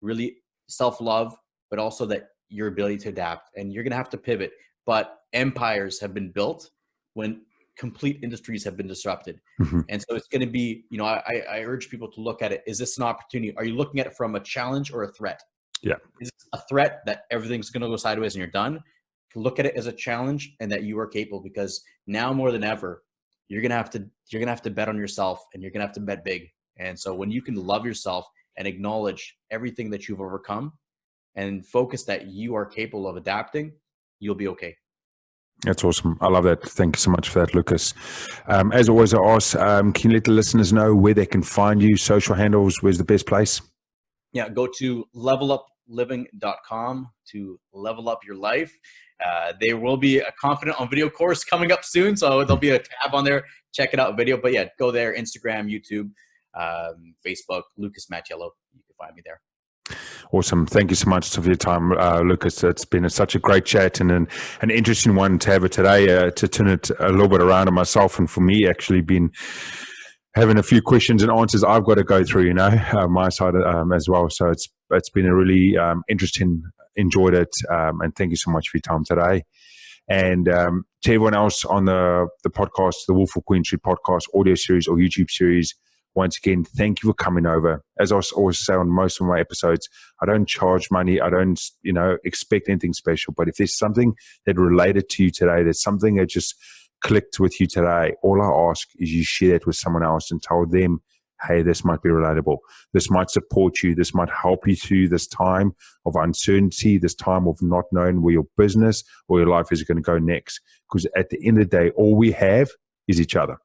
B: really self-love, but also that your ability to adapt. And you're going to have to pivot. But empires have been built when complete industries have been disrupted.
A: Mm-hmm.
B: And so it's going to be, I urge people to look at it. Is this an opportunity? Are you looking at it from a challenge or a threat?
A: Yeah.
B: Is it a threat that everything's going to go sideways and you're done? Look at it as a challenge and that you are capable, because now more than ever, you're going to have to bet on yourself, and you're going to have to bet big. And so when you can love yourself and acknowledge everything that you've overcome and focus that you are capable of adapting, you'll be okay.
A: That's awesome. I love that. Thank you so much for that, Lucas. As always, I ask, can you let the listeners know where they can find you, social handles, where's the best place?
B: Yeah, go to levelupliving.com to level up your life. There will be a Confident on Video course coming up soon, so there'll be a tab on there. Check it out, video. But yeah, go there, Instagram, YouTube, Facebook, Lucas Mattiello. You can find me there.
A: Awesome. Thank you so much for your time, Lucas. It's been such a great chat and an interesting one to have it today, to turn it a little bit around on myself, and for me actually been having a few questions and answers I've got to go through, my side as well. So it's been a really interesting, enjoyed it, and thank you so much for your time today. And to everyone else on the podcast, the Wolf of Queen Street podcast, audio series or YouTube series, once again, thank you for coming over. As I always say on most of my episodes, I don't charge money. I don't, expect anything special. But if there's something that related to you today, there's something that just clicked with you today, all I ask is you share it with someone else and tell them, hey, this might be relatable. This might support you. This might help you through this time of uncertainty, this time of not knowing where your business or your life is going to go next. Because at the end of the day, all we have is each other.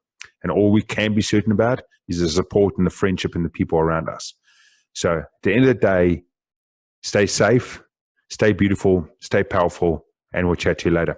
A: And all we can be certain about is the support and the friendship and the people around us. So at the end of the day, stay safe, stay beautiful, stay powerful, and we'll chat to you later.